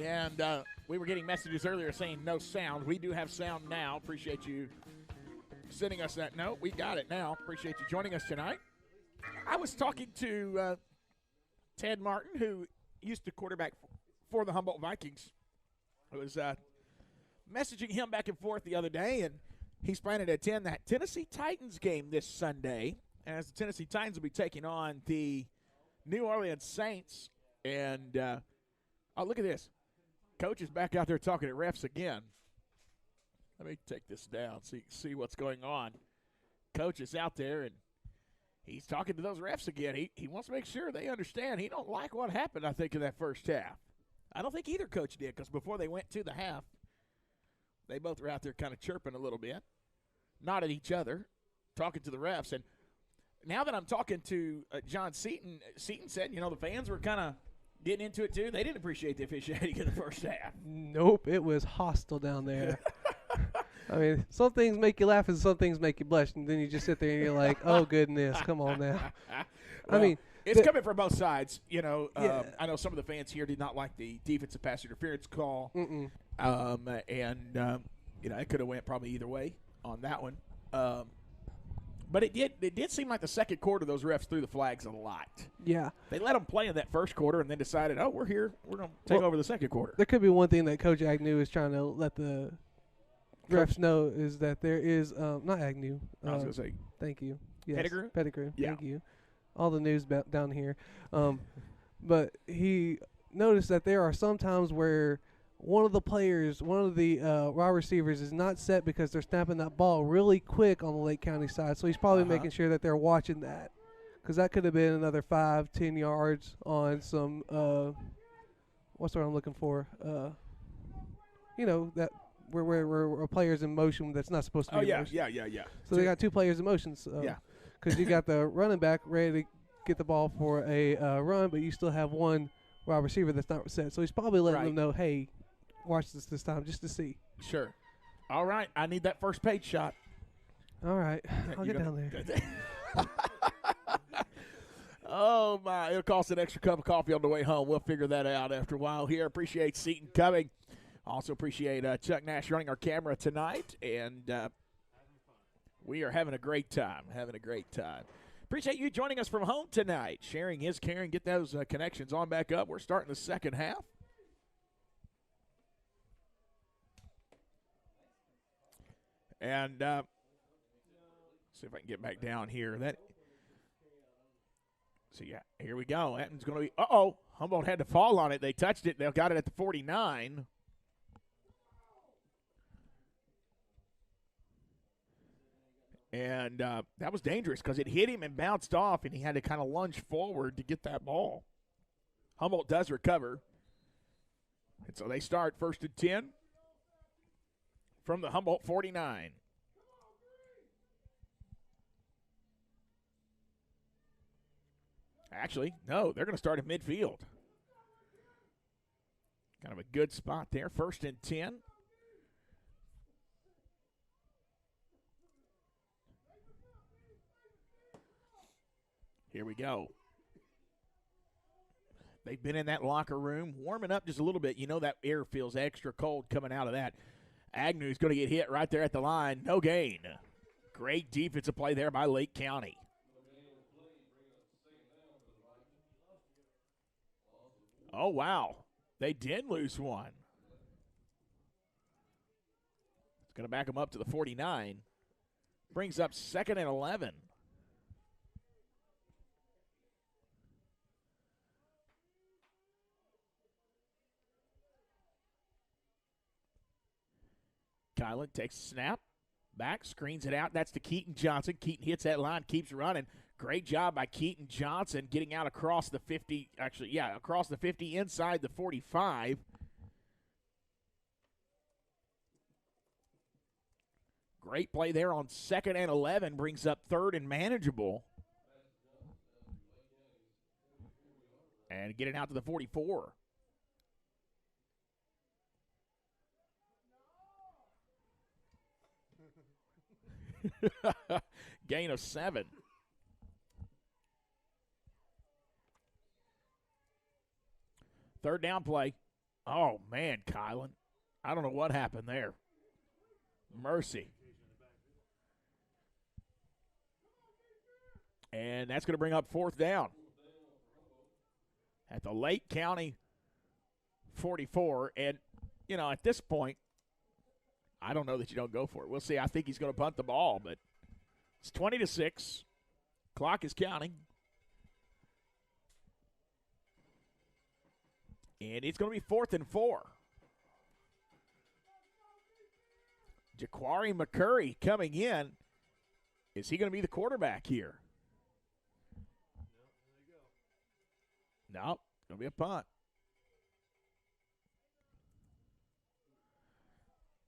And we were getting messages earlier saying no sound. We do have sound now. Appreciate you sending us that note. We got it now. Appreciate you joining us tonight. I was talking to Ted Martin, who used to quarterback for the Humboldt Vikings. I was messaging him back and forth the other day, and he's planning to attend that Tennessee Titans game this Sunday, as the Tennessee Titans will be taking on the New Orleans Saints. And, oh, look at this. Coach is back out there talking to refs again. Let me take this down so you can see what's going on. Coach is out there, and he's talking to those refs again. He wants to make sure they understand. He don't like what happened, I think, in that first half. I don't think either coach did, because before they went to the half, they both were out there kind of chirping a little bit, not at each other, talking to the refs. And now that I'm talking to John Seaton, Seaton said, you know, the fans were kind of getting into it too. They didn't appreciate the officiating in the first half. Nope, it was hostile down there. I mean, some things make you laugh and some things make you blush, and then you just sit there and you're like, oh, goodness, come on now. Well, I mean, it's coming from both sides. You know, Yeah. I know some of the fans here did not like the defensive pass interference call. Mm-mm. You know, it could have went probably either way on that one. But it did seem like the second quarter those refs threw the flags a lot. Yeah. They let them play in that first quarter and then decided, oh, we're here. We're going to take over the second quarter. There could be one thing that Coach Agnew is trying to let the refs know is that there is not Agnew. I was going to say. Thank you. Yes, Pettigrew. Yeah. Thank you. All the news down here. But he noticed that there are some times where one of the wide receivers is not set because they're snapping that ball really quick on the Lake County side. So he's probably making sure that they're watching that, because that could have been another 5-10 yards on some what's what I'm looking for? That where a player's in motion that's not supposed to be in motion. Yeah. So they got two players in motion. Because you got the running back ready to get the ball for a run, but you still have one wide receiver that's not set. So he's probably letting them know, hey, watch this time just to see. Sure. All right. I need that first page shot. All right. I'll get down there. Oh, my. It'll cost an extra cup of coffee on the way home. We'll figure that out after a while here. Appreciate Seton coming. Also appreciate Chuck Nash running our camera tonight. And we are having a great time. Appreciate you joining us from home tonight. Sharing is caring. Get those connections on back up. We're starting the second half. And see if I can get back down here. Here we go. That going to be, Humboldt had to fall on it. They touched it. They got it at the 49. And that was dangerous because it hit him and bounced off, and he had to kind of lunge forward to get that ball. Humboldt does recover. And so they start 1st and 10 from the Humboldt 49. Actually, no, they're going to start at midfield. Kind of a good spot there. 1st and 10. Here we go. They've been in that locker room warming up just a little bit. You know that air feels extra cold coming out of that. Agnew's going to get hit right there at the line. No gain. Great defensive play there by Lake County. Oh, wow. They did lose one. It's going to back them up to the 49. Brings up 2nd and 11. Kylan takes a snap, back, screens it out. That's to Keaton Johnson. Keaton hits that line, keeps running. Great job by Keaton Johnson getting out across the 50. Across the 50, inside the 45. Great play there on 2nd and 11. Brings up 3rd and manageable. And get it out to the 44. Gain of 7. Third down play. Oh, man, Kylan. I don't know what happened there. Mercy. And that's going to bring up 4th down. At the Lake County 44. And, at this point, I don't know that you don't go for it. We'll see. I think he's going to punt the ball, but it's 20-6. Clock is counting. And it's going to be 4th and 4. Jaquari McCurry coming in. Is he going to be the quarterback here? No, it's going to be a punt.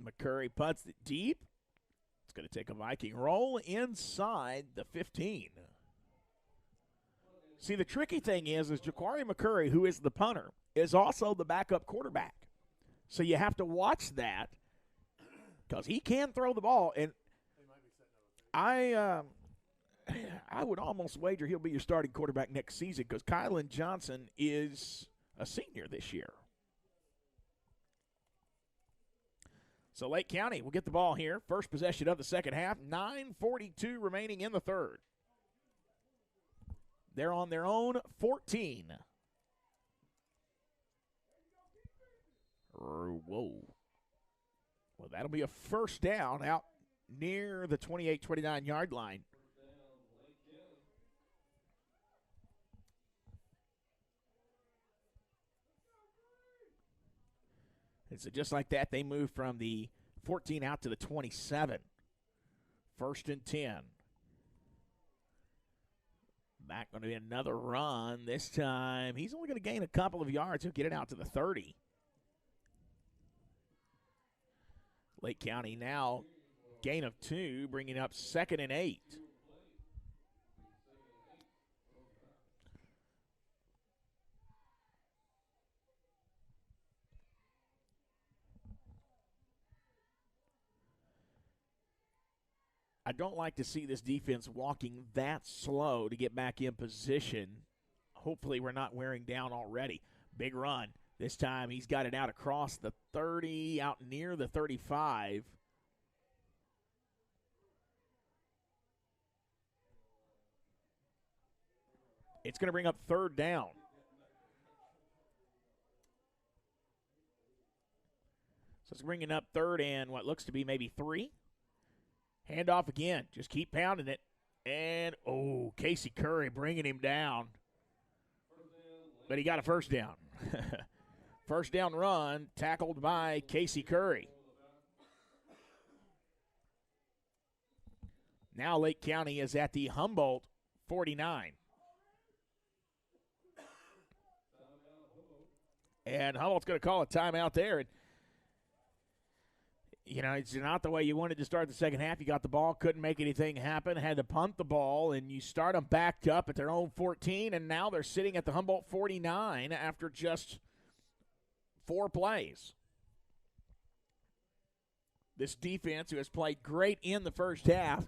McCurry punts it deep. It's going to take a Viking roll inside the 15. See, the tricky thing is Jaquari McCurry, who is the punter, is also the backup quarterback. So you have to watch that because he can throw the ball. And I would almost wager he'll be your starting quarterback next season because Kylan Johnson is a senior this year. So Lake County will get the ball here. First possession of the second half. 9:42 remaining in the third. They're on their own 14. Whoa. Well, that'll be a first down out near the 28-29 yard line. And so just like that, they move from the 14 out to the 27. First and 10. Back going to be another run. This time, he's only going to gain a couple of yards. He'll get it out to the 30. Lake County now gain of 2, bringing up 2nd and 8. I don't like to see this defense walking that slow to get back in position. Hopefully we're not wearing down already. Big run. This time he's got it out across the 30, out near the 35. It's going to bring up third down. So it's bringing up third and what looks to be maybe 3. Handoff again. Just keep pounding it. And, Casey Curry bringing him down. But he got a first down. First down run tackled by Casey Curry. Now Lake County is at the Humboldt 49. And Humboldt's going to call a timeout there. And, it's not the way you wanted to start the second half. You got the ball, couldn't make anything happen, had to punt the ball, and you start them backed up at their own 14, and now they're sitting at the Humboldt 49 after just 4 plays. This defense, who has played great in the first half,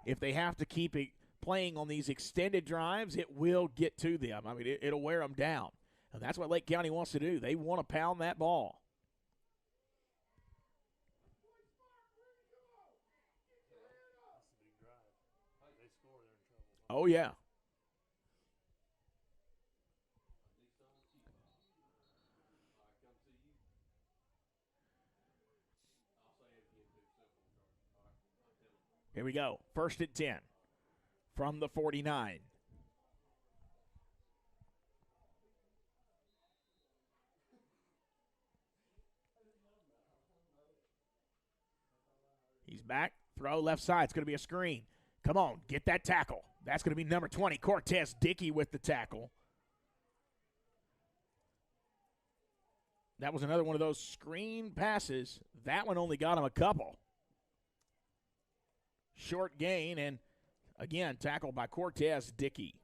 if they have to keep it playing on these extended drives, it will get to them. I mean, it'll wear them down. And that's what Lake County wants to do. They want to pound that ball. Oh, yeah. Here we go. First and 10 from the 49. He's back. Throw left side. It's going to be a screen. Come on, get that tackle. That's going to be number 20, Cortez Dickey with the tackle. That was another one of those screen passes. That one only got him a couple. Short gain, and again, tackled by Cortez Dickey.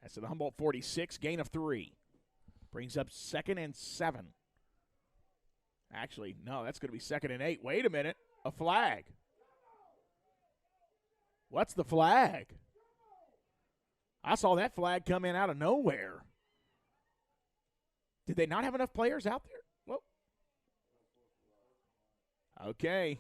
That's the Humboldt 46, gain of 3. Brings up 2nd and 7. Actually, no, that's going to be 2nd and 8. Wait a minute, a flag. What's the flag? I saw that flag come in out of nowhere. Did they not have enough players out there? Whoa. Okay.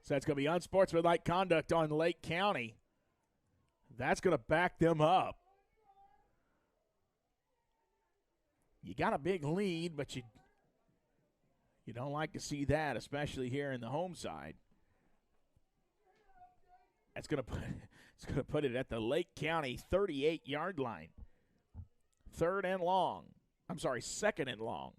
So that's going to be unsportsmanlike conduct on Lake County. That's going to back them up. You got a big lead, but you don't like to see that, especially here in the home side. It's going to put it at the Lake County 38-yard line. 2nd and long. 2nd and long.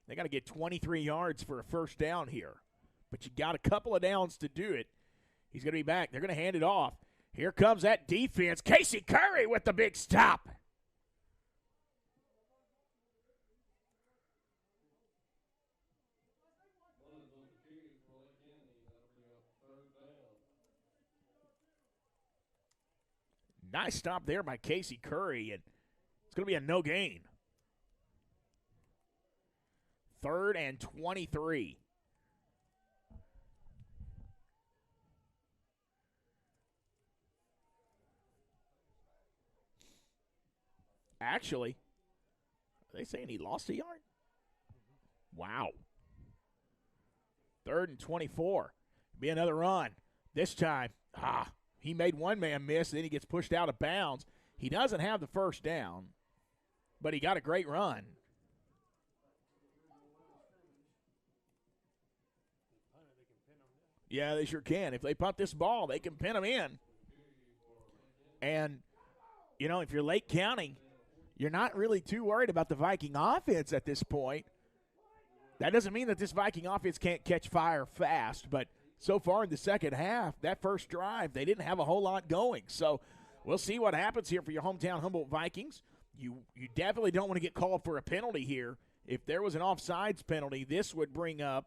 They got to get 23 yards for a first down here. But you got a couple of downs to do it. He's going to be back. They're going to hand it off. Here comes that defense. Casey Curry with the big stop. Nice stop there by Casey Curry, and it's going to be a no gain. 3rd and 23. Actually, are they saying he lost a yard? Wow. 3rd and 24. Be another run. This time, he made one man miss, then he gets pushed out of bounds. He doesn't have the first down, but he got a great run. Yeah, they sure can. If they punt this ball, they can pin them in. And, you know, if you're Lake County, you're not really too worried about the Viking offense at this point. That doesn't mean that this Viking offense can't catch fire fast, but so far in the second half, that first drive, they didn't have a whole lot going. So we'll see what happens here for your hometown Humboldt Vikings. You definitely don't want to get called for a penalty here. If there was an offsides penalty, this would bring up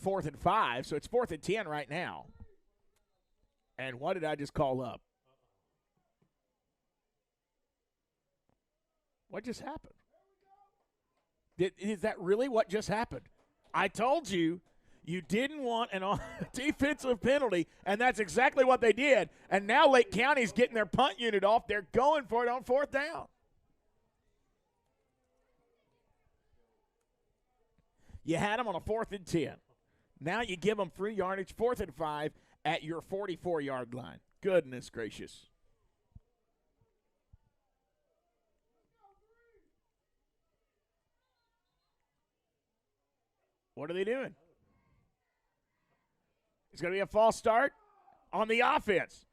4th and 5, so it's 4th and 10 right now. And what did I just call up? What just happened? Is that really what just happened? I told you, you didn't want an defensive penalty, and that's exactly what they did. And now Lake County's getting their punt unit off. They're going for it on 4th down. You had them on a 4th and 10. Now you give them free yardage, 4th and 5 at your 44-yard line. Goodness gracious. What are they doing? It's going to be a false start on the offense.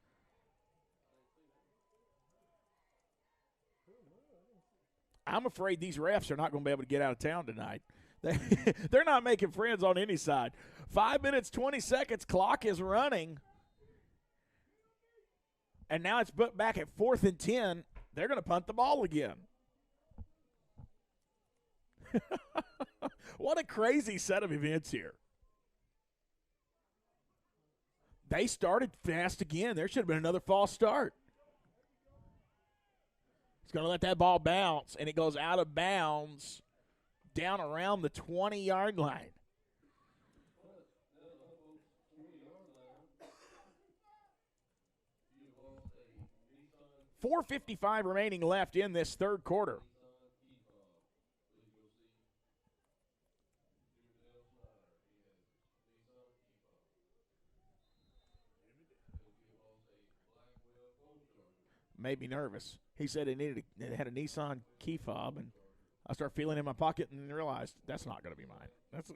I'm afraid these refs are not going to be able to get out of town tonight. They're not making friends on any side. 5 minutes, 20 seconds, clock is running. And now it's put back at 4th and 10. They're going to punt the ball again. What a crazy set of events here. They started fast again. There should have been another false start. He's going to let that ball bounce, and it goes out of bounds down around the 20-yard line. $4:55 remaining left in this third quarter. Made me nervous. He said it had a Nissan key fob, and I started feeling in my pocket and realized that's not going to be mine. That's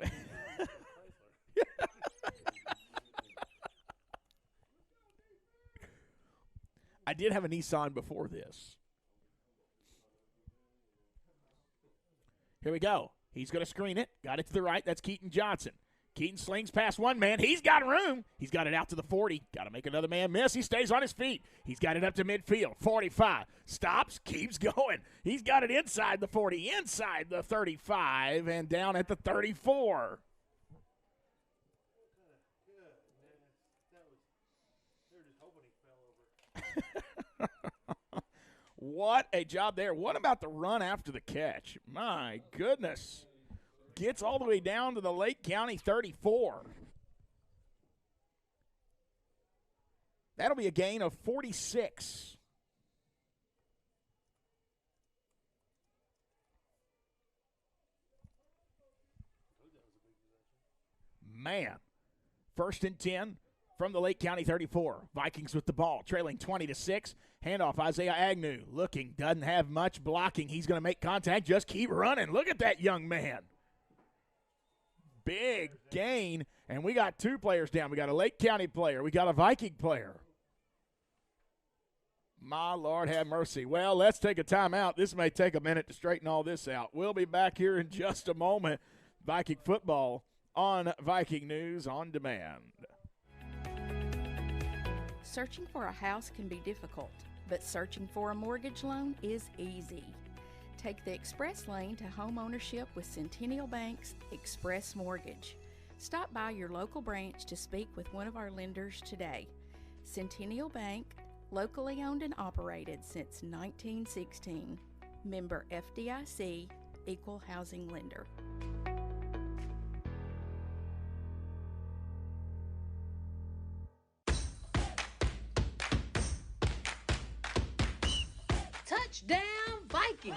I did have a Nissan before this. Here we go. He's going to screen it. Got it to the right. That's Keaton Johnson. Keaton slings past one man. He's got room. He's got it out to the 40. Got to make another man miss. He stays on his feet. He's got it up to midfield. 45. Stops. Keeps going. He's got it inside the 40, inside the 35, and down at the 34. What a job there. What about the run after the catch? My goodness. Gets all the way down to the Lake County 34. That'll be a gain of 46. Man. 1st and 10 from the Lake County 34. Vikings with the ball, trailing 20-6. Handoff, Isaiah Agnew looking, doesn't have much blocking. He's going to make contact, just keep running. Look at that young man. Big gain, and we got 2 players down. We got a Lake County player. We got a Viking player. My Lord have mercy. Well, let's take a timeout. This may take a minute to straighten all this out. We'll be back here in just a moment. Viking football on Viking News on Demand. Searching for a house can be difficult, but searching for a mortgage loan is easy. Take the express lane to home ownership with Centennial Bank's Express Mortgage. Stop by your local branch to speak with one of our lenders today. Centennial Bank, locally owned and operated since 1916. Member FDIC, Equal housing lender. Touchdown Vikings!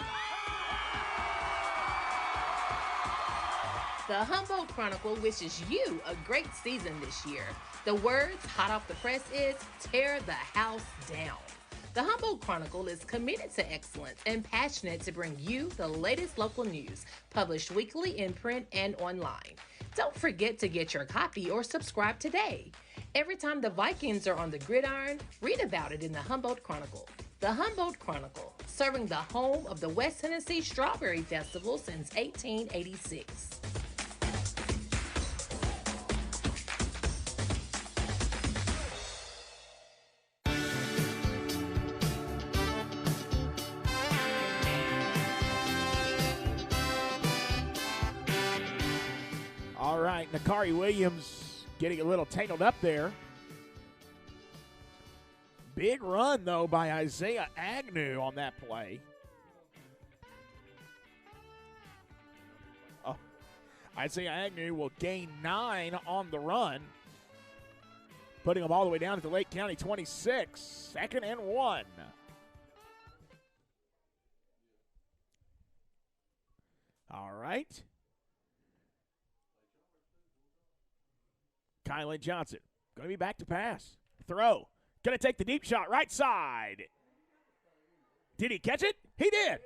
The Humboldt Chronicle wishes you a great season this year. The words hot off the press is tear the house down. The Humboldt Chronicle is committed to excellence and passionate to bring you the latest local news, published weekly in print and online. Don't forget to get your copy or subscribe today. Every time the Vikings are on the gridiron, read about it in the Humboldt Chronicle. The Humboldt Chronicle, serving the home of the West Tennessee Strawberry Festival since 1886. All right, Nakari Williams getting a little tangled up there. Big run, though, by Isaiah Agnew on that play. Oh, Isaiah Agnew will gain 9 on the run, putting him all the way down at the Lake County 26. 2nd and 1. All right. Kylan Johnson going to be back to pass. Throw. Going to take the deep shot right side. Did he catch it? He did.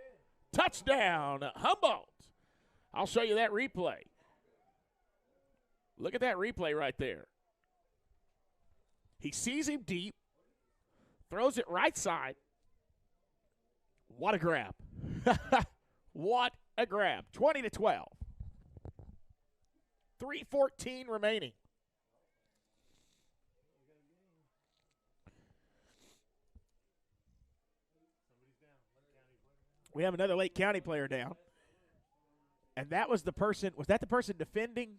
Touchdown, Humboldt. I'll show you that replay. Look at that replay right there. He sees him deep, throws it right side. What a grab. What a grab. 20-12. 3:14 remaining. We have another Lake County player down. And that was the person, was that the person defending?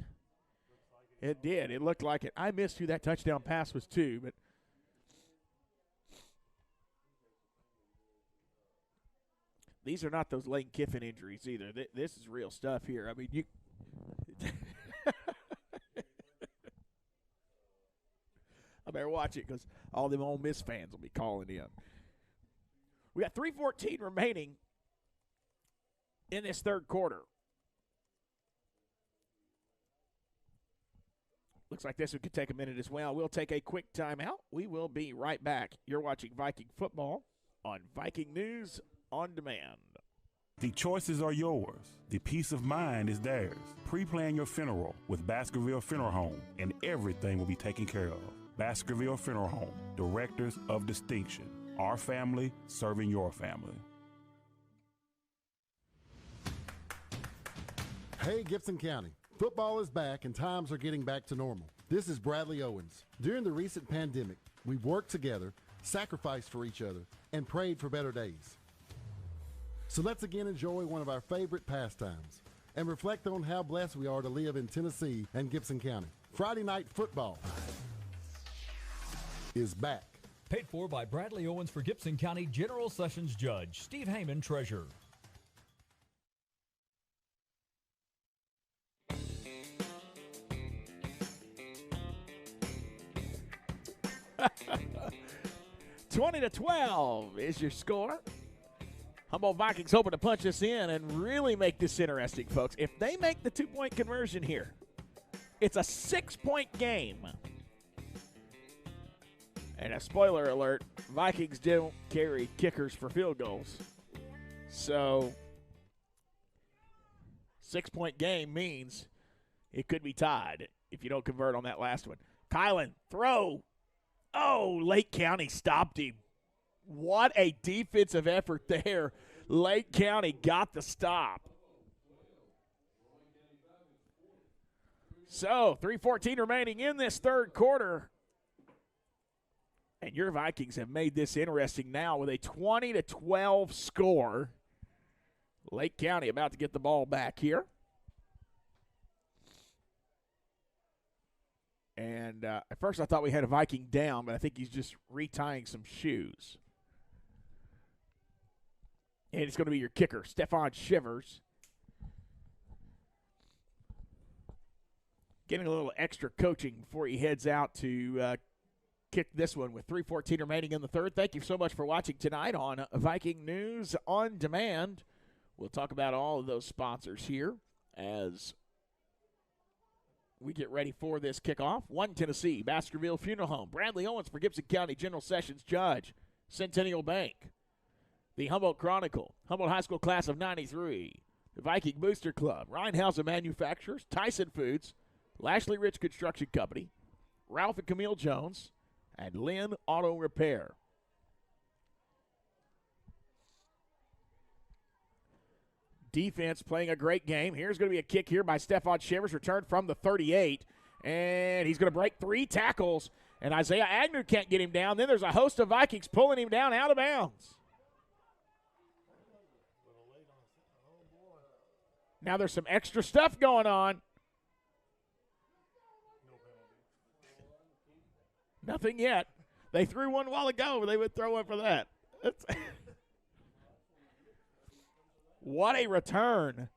It did. It looked like it. I missed who that touchdown pass was to, but these are not those Lane Kiffin injuries either. This is real stuff here. I mean, you I better watch it because all them Ole Miss fans will be calling in. We got 3:14 remaining in this third quarter. Looks like this one could take a minute as well. We'll take a quick timeout. We will be right back. You're watching Viking football on Viking News on Demand. The choices are yours. The peace of mind is theirs. Pre-plan your funeral with Baskerville Funeral Home, and everything will be taken care of. Baskerville Funeral Home, directors of distinction. Our family serving your family. Hey, Gibson County. Football is back and times are getting back to normal. This is Bradley Owens. During the recent pandemic, we've worked together, sacrificed for each other, and prayed for better days. So let's again enjoy one of our favorite pastimes and reflect on how blessed we are to live in Tennessee and Gibson County. Friday night football is back. Paid for by Bradley Owens for Gibson County General Sessions Judge Steve Heyman, Treasurer. $20-12 is your score. Humboldt Vikings hoping to punch us in and really make this interesting, folks. If they make the 2-point conversion here, it's a 6-point game. And a spoiler alert, Vikings don't carry kickers for field goals. So, 6-point game means it could be tied if you don't convert on that last one. Kylan, throw. Oh, Lake County stopped him. What a defensive effort there. Lake County got the stop. So, 3:14 remaining in this third quarter. And your Vikings have made this interesting now with a 20-12 score. Lake County about to get the ball back here. And at first I thought we had a Viking down, but I think he's just retying some shoes. And it's going to be your kicker, Stephon Shivers. getting a little extra coaching before he heads out to kick this one with 3:14 remaining in the third. Thank you so much for watching tonight on Viking News on Demand. We'll talk about all of those sponsors here as we get ready for this kickoff. 1 Tennessee, Baskerville Funeral Home, Bradley Owens for Gibson County General Sessions Judge, Centennial Bank, the Humboldt Chronicle, Humboldt High School Class of 93, the Viking Booster Club, Rheinhausen Manufacturers, Tyson Foods, Lashley Rich Construction Company, Ralph and Camille Jones, and Lynn Auto Repair. Defense playing a great game. Here's going to be a kick here by Stephon Shivers, returned from the 38. And he's going to break 3 tackles. And Isaiah Agnew can't get him down. Then there's a host of Vikings pulling him down out of bounds. Now there's some extra stuff going on. Nothing yet. They threw one a while ago. They would throw one for that. What a return.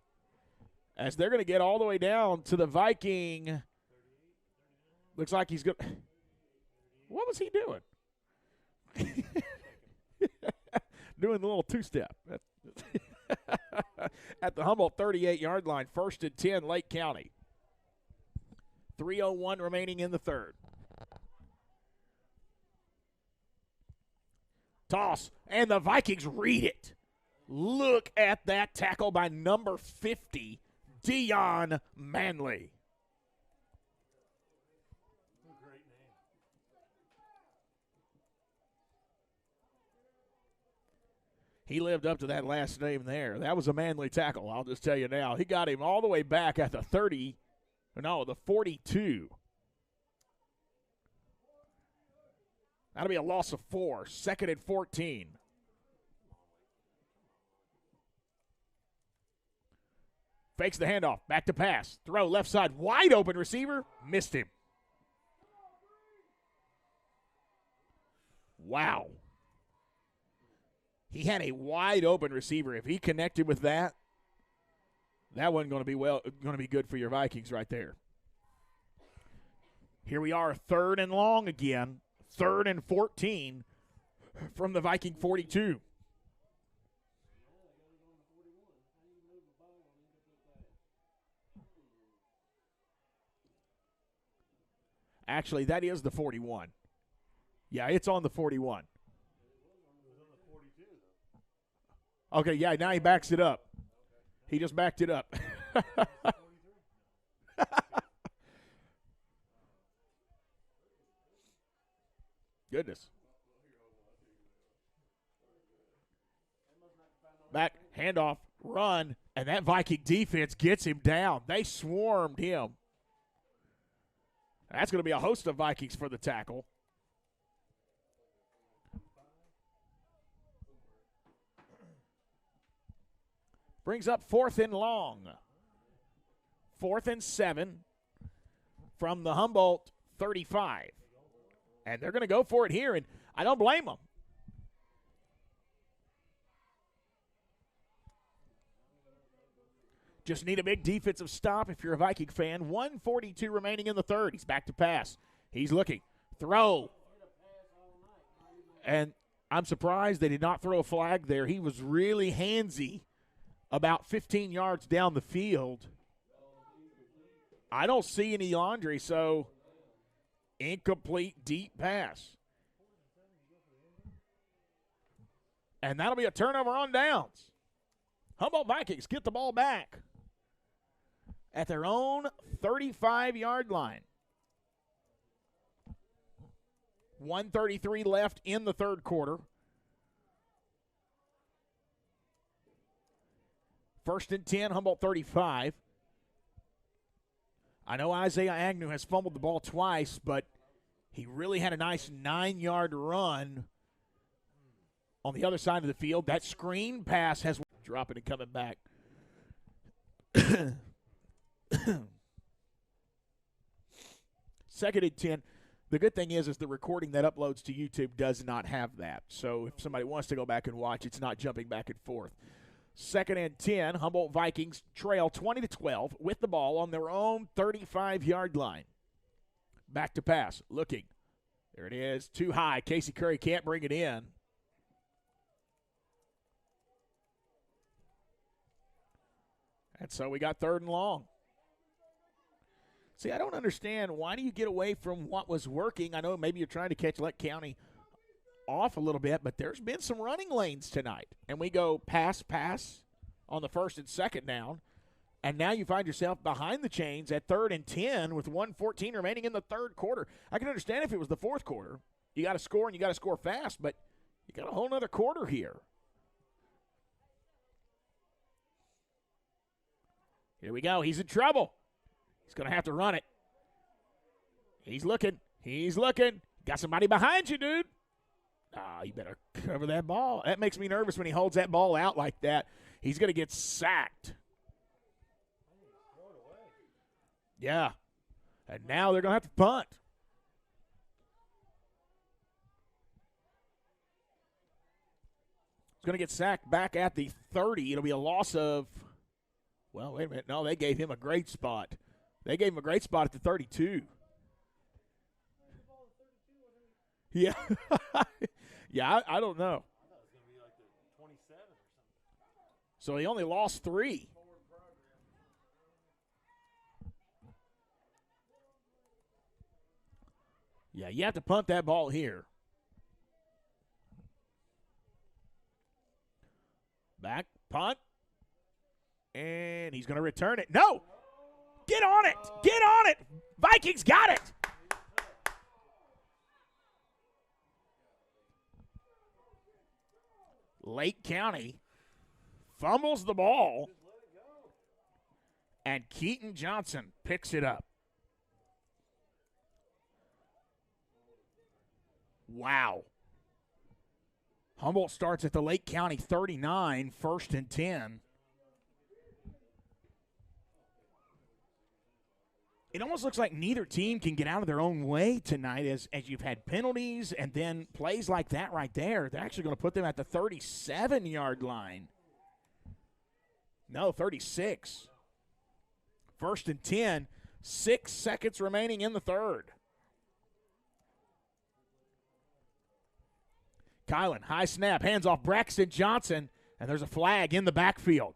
As they're going to get all the way down to the Viking. Looks like he's going to. What was he doing? Doing the little two-step. At the Humboldt 38-yard line, 1st and 10, Lake County. 3:01 remaining in the third. Toss, and the Vikings read it. Look at that tackle by number 50, Dion Manley. He lived up to that last name there. That was a Manley tackle, I'll just tell you now. He got him all the way back at the 42. That'll be a loss of 4. 2nd and 14. Fakes the handoff. Back to pass. Throw left side. Wide open receiver. Missed him. Wow. He had a wide open receiver. If he connected with that, that wasn't going to be good for your Vikings right there. Here we are, 3rd and long again. 3rd and 14 from the Viking 42. Actually, that is the 41. Yeah, it's on the 41. Okay, yeah, now he backs it up. He just backed it up. Goodness. Back, handoff, run, and that Viking defense gets him down. They swarmed him. That's going to be a host of Vikings for the tackle. Brings up 4th and long. 4th and 7 from the Humboldt 35. And they're going to go for it here, and I don't blame them. Just need a big defensive stop if you're a Viking fan. 1:42 remaining in the third. He's back to pass. He's looking. Throw. And I'm surprised they did not throw a flag there. He was really handsy about 15 yards down the field. I don't see any laundry, so incomplete deep pass. And that'll be a turnover on downs. Humboldt Vikings get the ball back at their own 35-yard line. 1:33 left in the third quarter. 1st and 10, Humboldt 35. I know Isaiah Agnew has fumbled the ball twice, but he really had a nice 9-yard run on the other side of the field. That screen pass has dropping and coming back. 2nd and 10. The good thing is the recording that uploads to YouTube does not have that. So if somebody wants to go back and watch, it's not jumping back and forth. 2nd and 10. Humboldt Vikings trail 20-12 with the ball on their own 35-yard line. Back to pass. Looking. There it is. Too high. Casey Curry can't bring it in. And so we got 3rd and long. See, I don't understand. Why do you get away from what was working? I know maybe you're trying to catch Lake County off a little bit, but there's been some running lanes tonight. And we go pass on the 1st and 2nd down. And now you find yourself behind the chains at 3rd and 10 with 1:14 remaining in the 3rd quarter. I can understand if it was the 4th quarter. You got to score, and you got to score fast, but you got a whole nother quarter here. Here we go. He's in trouble. He's going to have to run it. He's looking. Got somebody behind you, dude. You better cover that ball. That makes me nervous when he holds that ball out like that. He's going to get sacked. Yeah. And now they're going to have to punt. He's going to get sacked back at the 30. It'll be a loss of, well, wait a minute. No, they gave him a great spot. They gave him a great spot at the 32. Yeah. Yeah, I don't know. So he only lost 3. Yeah, you have to punt that ball here. Back, punt. And he's going to return it. No! Get on it! Get on it! Vikings got it! Lake County fumbles the ball, and Keaton Johnson picks it up. Wow. Humboldt starts at the Lake County 39, 1st and 10. It almost looks like neither team can get out of their own way tonight as you've had penalties and then plays like that right there. They're actually going to put them at the 37-yard line. No, 36. 1st and 10, 6 seconds remaining in the 3rd. Kylan, high snap, hands off Braxton Johnson, and there's a flag in the backfield.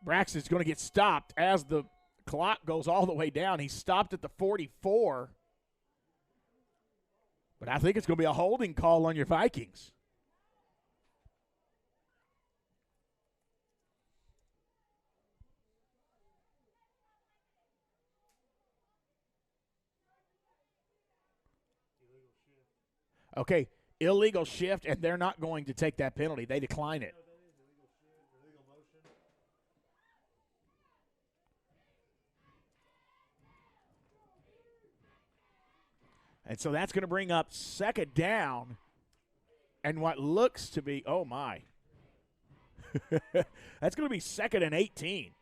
Braxton's going to get stopped as the clock goes all the way down. He's stopped at the 44. But I think it's going to be a holding call on your Vikings. Okay, illegal shift, and they're not going to take that penalty. They decline it. And so that's going to bring up 2nd down and what looks to be, oh, my. That's going to be 2nd and 18.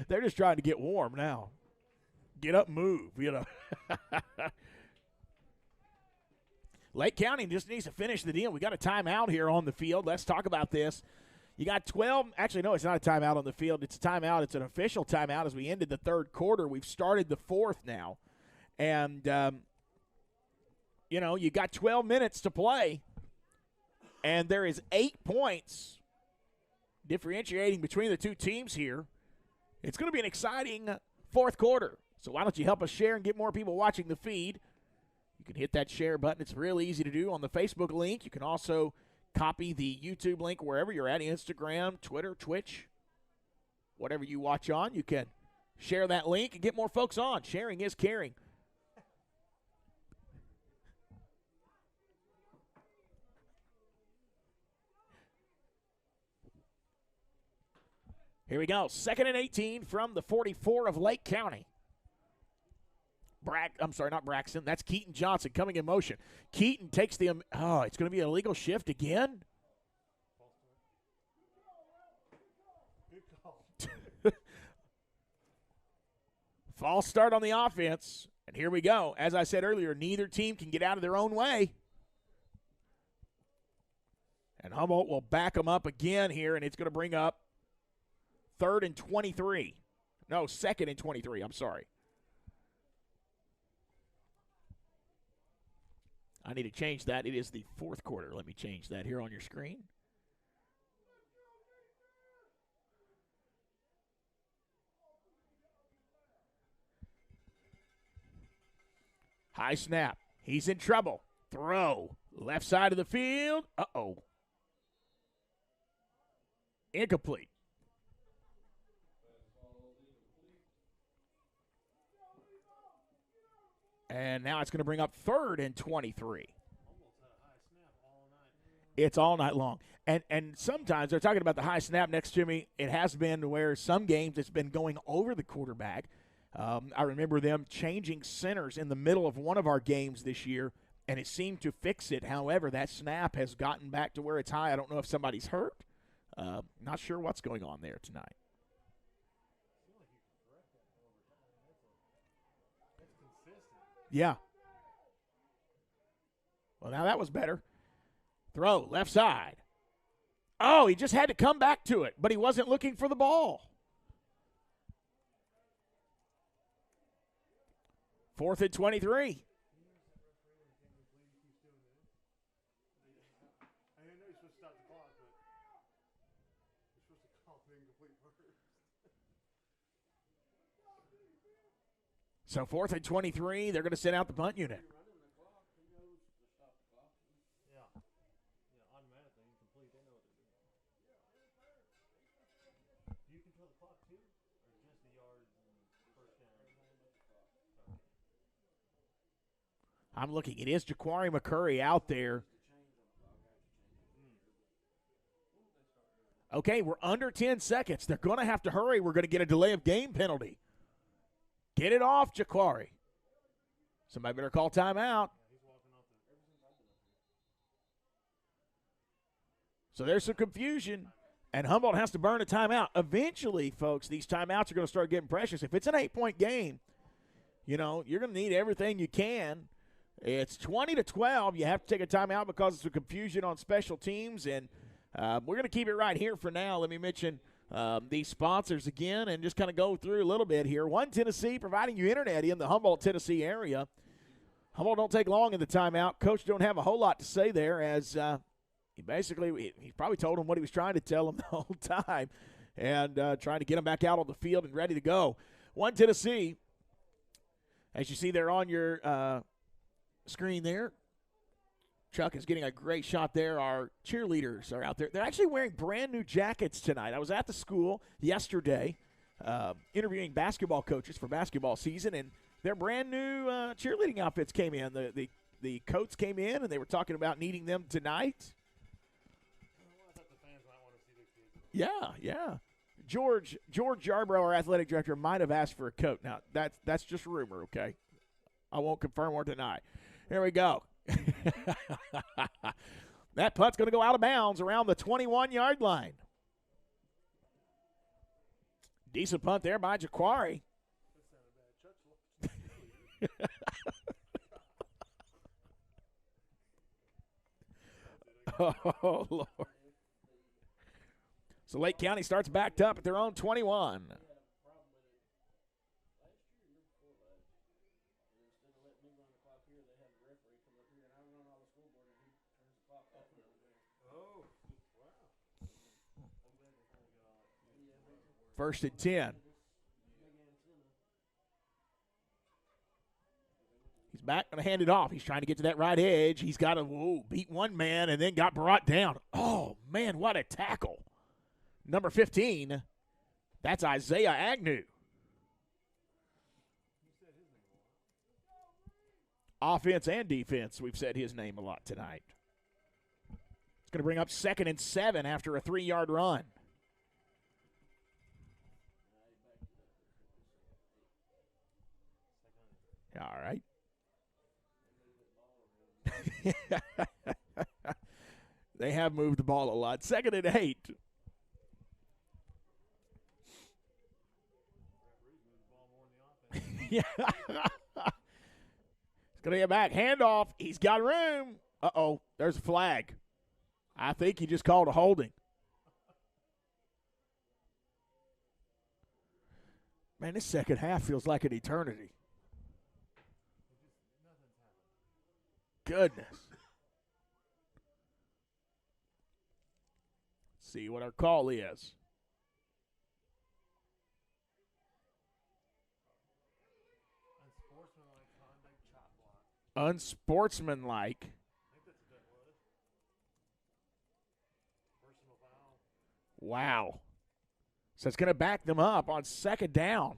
They're just trying to get warm now. Get up, move, you know. Lake County just needs to finish the deal. We got a timeout here on the field. Let's talk about this. You got 12. Actually, no, it's not a timeout on the field. It's a timeout. It's an official timeout as we ended the 3rd quarter. We've started the 4th now. And, you got 12 minutes to play. And there is 8 points differentiating between the two teams here. It's going to be an exciting 4th quarter. So why don't you help us share and get more people watching the feed? You can hit that share button. It's real easy to do on the Facebook link. You can also copy the YouTube link wherever you're at, Instagram, Twitter, Twitch, whatever you watch on. You can share that link and get more folks on. Sharing is caring. Here we go. 2nd and 18 from the 44 of Lake County. Not Braxton. That's Keaton Johnson coming in motion. Keaton takes it's going to be an illegal shift again? False start on the offense. And here we go. As I said earlier, neither team can get out of their own way. Humboldt will back them up again here, and it's going to bring up 3rd and 23. No, 2nd and 23. I'm sorry. I need to change that. It is the 4th quarter. Let me change that here on your screen. High snap. He's in trouble. Throw. Left side of the field. Uh-oh. Incomplete. And now it's going to bring up 3rd and 23. It's all night long. And sometimes they're talking about the high snap next to me. It has been where some games it's been going over the quarterback. I remember them changing centers in the middle of one of our games this year, and it seemed to fix it. However, that snap has gotten back to where it's high. I don't know if somebody's hurt. Not sure what's going on there tonight. Yeah. Well, now that was better. Throw, left side. Oh, he just had to come back to it, but he wasn't looking for the ball. 4th and 23. So 4th and 23, they're going to send out the punt unit. I'm looking. It is Jaquari McCurry out there. Okay, we're under 10 seconds. They're going to have to hurry. We're going to get a delay of game penalty. Get it off, Jaquari. Somebody better call timeout. So there's some confusion, and Humboldt has to burn a timeout. Eventually, folks, these timeouts are going to start getting precious. If it's an 8-point game, you know, you're going to need everything you can. It's 20-12. You have to take a timeout because of some confusion on special teams, and we're going to keep it right here for now. Let me mention these sponsors again and just kind of go through a little bit here. One Tennessee, providing you internet in the Humboldt, Tennessee area. Humboldt don't take long in the timeout. Coach don't have a whole lot to say there as he probably told him what he was trying to tell him the whole time and trying to get him back out on the field and ready to go. One Tennessee, as you see there on your screen there, Chuck is getting a great shot there. Our cheerleaders are out there. They're actually wearing brand new jackets tonight. I was at the school yesterday interviewing basketball coaches for basketball season, and their brand new cheerleading outfits came in. The coats came in, and they were talking about needing them tonight. Yeah. George Yarbrough, our athletic director, might have asked for a coat. Now, that's just rumor, okay? I won't confirm or deny. Here we go. That punt's going to go out of bounds around the 21-yard line. Decent punt there by Jaquari. Oh, Lord. So Lake County starts backed up at their own 21. First and 10. He's back, going to hand it off. He's trying to get to that right edge. He's got to beat one man and then got brought down. Oh, man, what a tackle. Number 15, that's Isaiah Agnew. Offense and defense, we've said his name a lot tonight. It's going to bring up 2nd and 7 after a 3-yard run. All right. They have moved the ball a lot. 2nd and 8. Yeah. He's going to get back. Handoff. He's got room. Uh-oh. There's a flag. I think he just called a holding. Man, this second half feels like an eternity. Goodness. Let's see what our call is. Unsportsmanlike. Wow. So it's going to back them up on second down.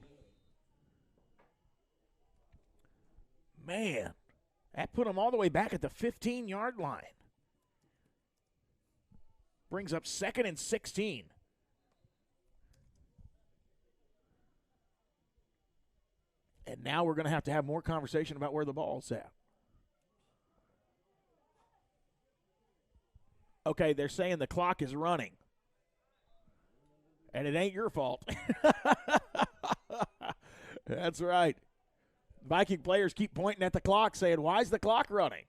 Man, that put them all the way back at the 15-yard line. Brings up 2nd and 16. And now we're going to have more conversation about where the ball's at. Okay, they're saying the clock is running. And it ain't your fault. That's right. Viking players keep pointing at the clock saying, why is the clock running?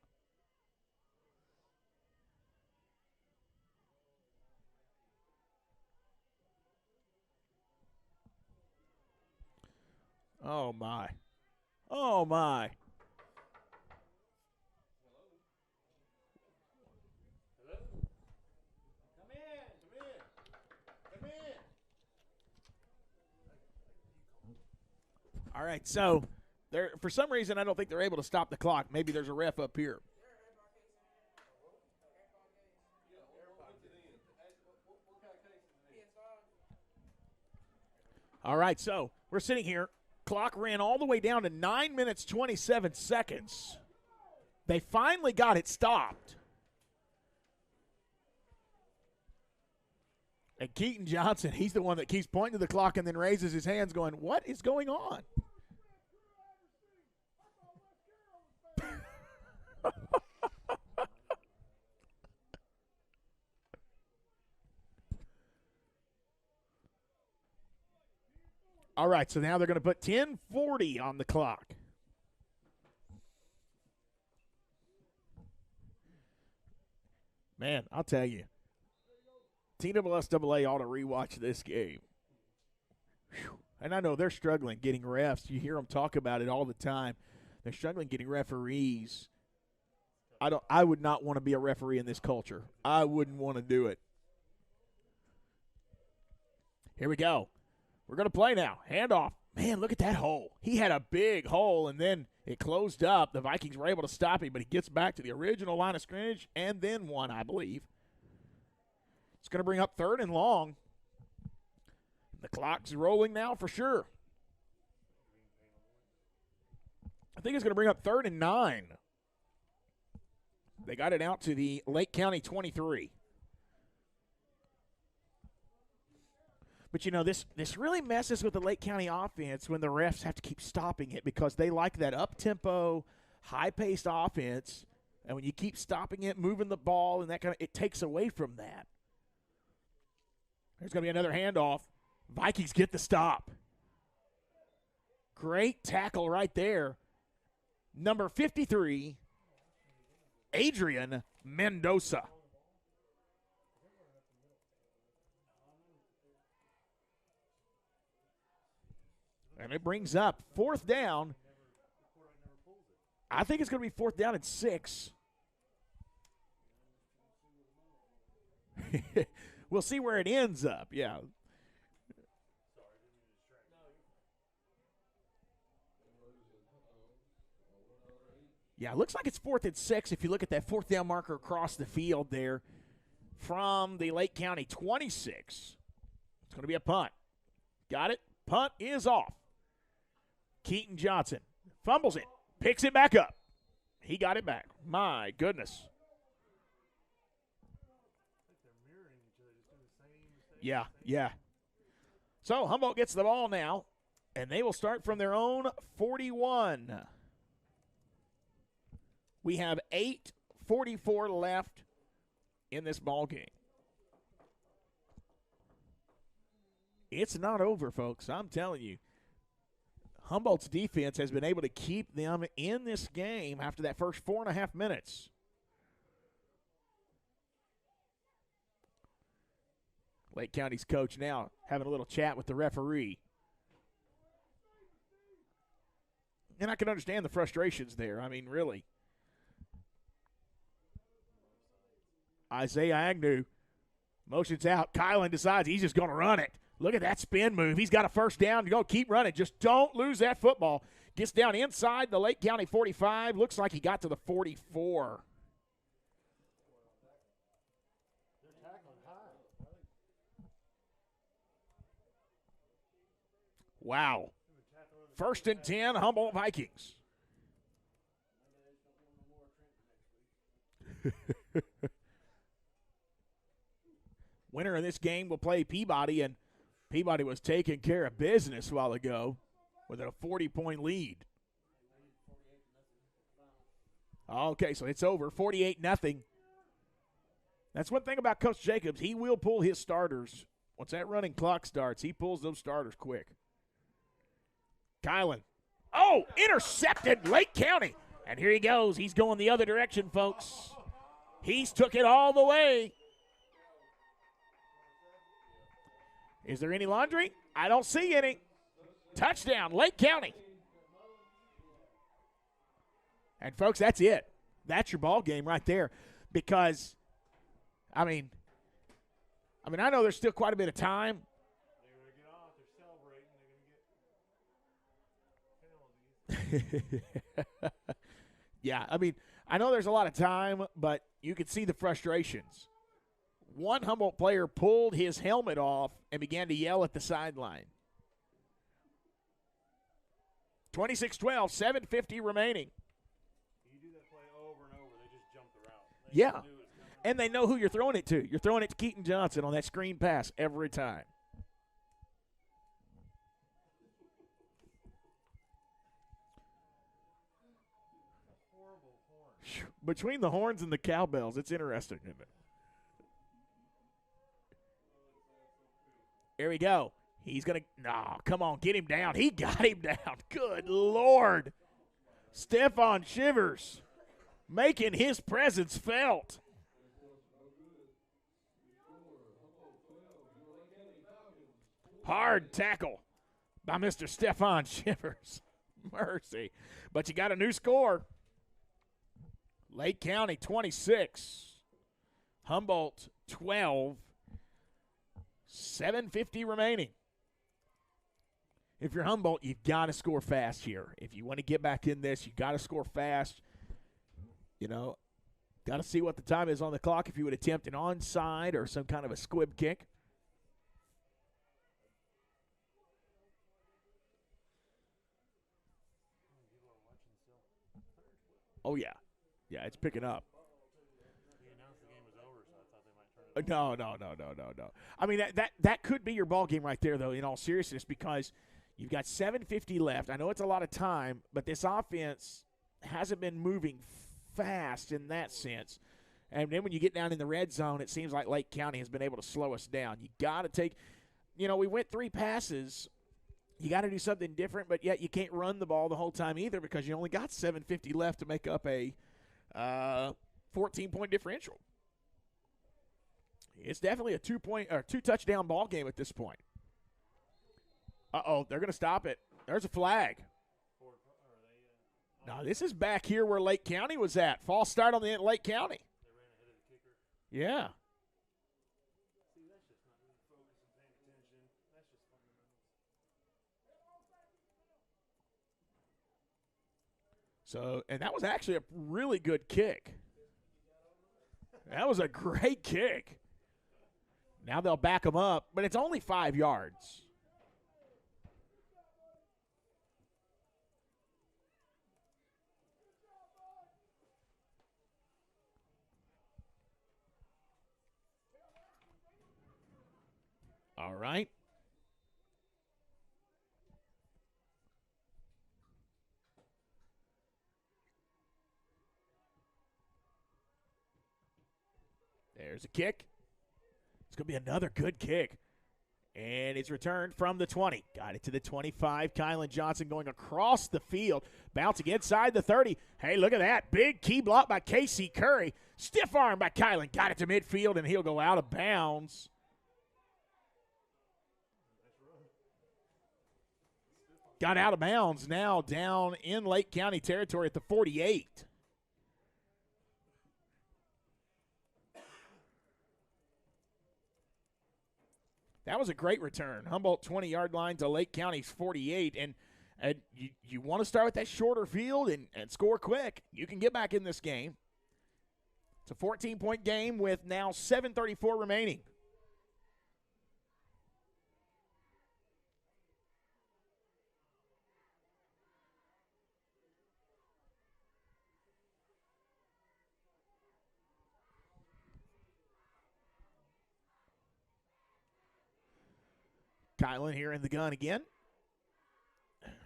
Oh, my. Oh, my. All right, so for some reason I don't think they're able to stop the clock. Maybe there's a ref up here. All right, so we're sitting here. Clock ran all the way down to 9 minutes, 27 seconds. They finally got it stopped. And Keaton Johnson, he's the one that keeps pointing to the clock and then raises his hands going, what is going on? All right, so now they're going to put 10:40 on the clock. Man, I'll tell you, TSSAA ought to rewatch this game. Whew. And I know they're struggling getting refs. You hear them talk about it all the time. They're struggling getting referees. I would not want to be a referee in this culture. I wouldn't want to do it. Here we go. We're going to play now. Handoff. Man, look at that hole. He had a big hole, and then it closed up. The Vikings were able to stop him, but he gets back to the original line of scrimmage and then one, I believe. It's going to bring up 3rd and long. The clock's rolling now for sure. I think it's going to bring up 3rd and 9. They got it out to the Lake County 23. But, you know, this really messes with the Lake County offense when the refs have to keep stopping it because they like that up-tempo, high-paced offense. And when you keep stopping it, moving the ball, and that kind of, it takes away from that. There's going to be another handoff. Vikings get the stop. Great tackle right there. Number 53, Adrian Mendoza. And it brings up 4th down. I think it's going to be 4th down and 6. We'll see where it ends up, yeah. Yeah, it looks like it's 4th and 6 if you look at that 4th down marker across the field there from the Lake County 26. It's going to be a punt. Got it? Punt is off. Keaton Johnson fumbles it, picks it back up. He got it back. My goodness. Yeah. So Humboldt gets the ball now, and they will start from their own 41. We have 8:44 left in this ball game. It's not over, folks. I'm telling you. Humboldt's defense has been able to keep them in this game after that first 4.5 minutes. Lake County's coach now having a little chat with the referee. And I can understand the frustrations there. I mean, really. Isaiah Agnew motions out. Kylan decides he's just going to run it. Look at that spin move. He's got a first down. You go keep running. Just don't lose that football. Gets down inside the Lake County 45. Looks like he got to the 44. Wow. 1st and 10, Humboldt Vikings. Winner of this game will play Peabody, and Peabody was taking care of business a while ago with a 40-point lead. Okay, so it's over, 48-0. That's one thing about Coach Jacobs. He will pull his starters. Once that running clock starts, he pulls those starters quick. Kylan. Oh, intercepted, Lake County. And here he goes. He's going the other direction, folks. He's took it all the way. Is there any laundry? I don't see any. Touchdown, Lake County. And, folks, that's it. That's your ball game right there. Because, I mean, I know there's still quite a bit of time. Yeah, I mean, I know there's a lot of time, but you could see the frustrations. One Humboldt player pulled his helmet off and began to yell at the sideline. 26-12, 7:50 remaining. You do that play over and over, they just jump the route. Yeah, and they know who you're throwing it to. You're throwing it to Keaton Johnson on that screen pass every time. Between the horns and the cowbells, it's interesting, isn't it? Here we go. He's going to – no, come on, get him down. He got him down. Good Lord. Stephon Shivers making his presence felt. Hard tackle by Mr. Stephon Shivers. Mercy. But you got a new score. Lake County 26, Humboldt 12, 7:50 remaining. If you're Humboldt, you've got to score fast here. If you want to get back in this, you've got to score fast. You know, got to see what the time is on the clock if you would attempt an onside or some kind of a squib kick. Oh, yeah. Yeah, it's picking up. He announced the game was over, so I thought they might turn it. No. I mean, that could be your ball game right there, though, in all seriousness, because you've got 7:50 left. I know it's a lot of time, but this offense hasn't been moving fast in that sense. And then when you get down in the red zone, it seems like Lake County has been able to slow us down. You got to take – we went 3 passes. You got to do something different, but yet you can't run the ball the whole time either because you only got 7:50 left to make up a 14-point differential. It's definitely a 2-touchdown ball game at this point. Uh-oh, they're going to stop it. There's a flag. No, this is back here where Lake County was at. False start on the Lake County. They ran ahead of the kicker. Yeah. See, that's just not really focus and paying attention. That's just fundamentals. So, and that was actually a really good kick. That was a great kick. Now they'll back them up, but it's only 5 yards. All right. There's a kick. It's going to be another good kick. And it's returned from the 20. Got it to the 25. Kylan Johnson going across the field. Bouncing inside the 30. Hey, look at that. Big key block by Casey Curry. Stiff arm by Kylan. Got it to midfield, and he'll go out of bounds. got out of bounds now down in Lake County territory at the 48. That was a great return. Humboldt 20-yard line to Lake County's 48. And you want to start with that shorter field and score quick. You can get back in this game. It's a 14-point game with now 7:34 remaining. Kylan here in the gun again.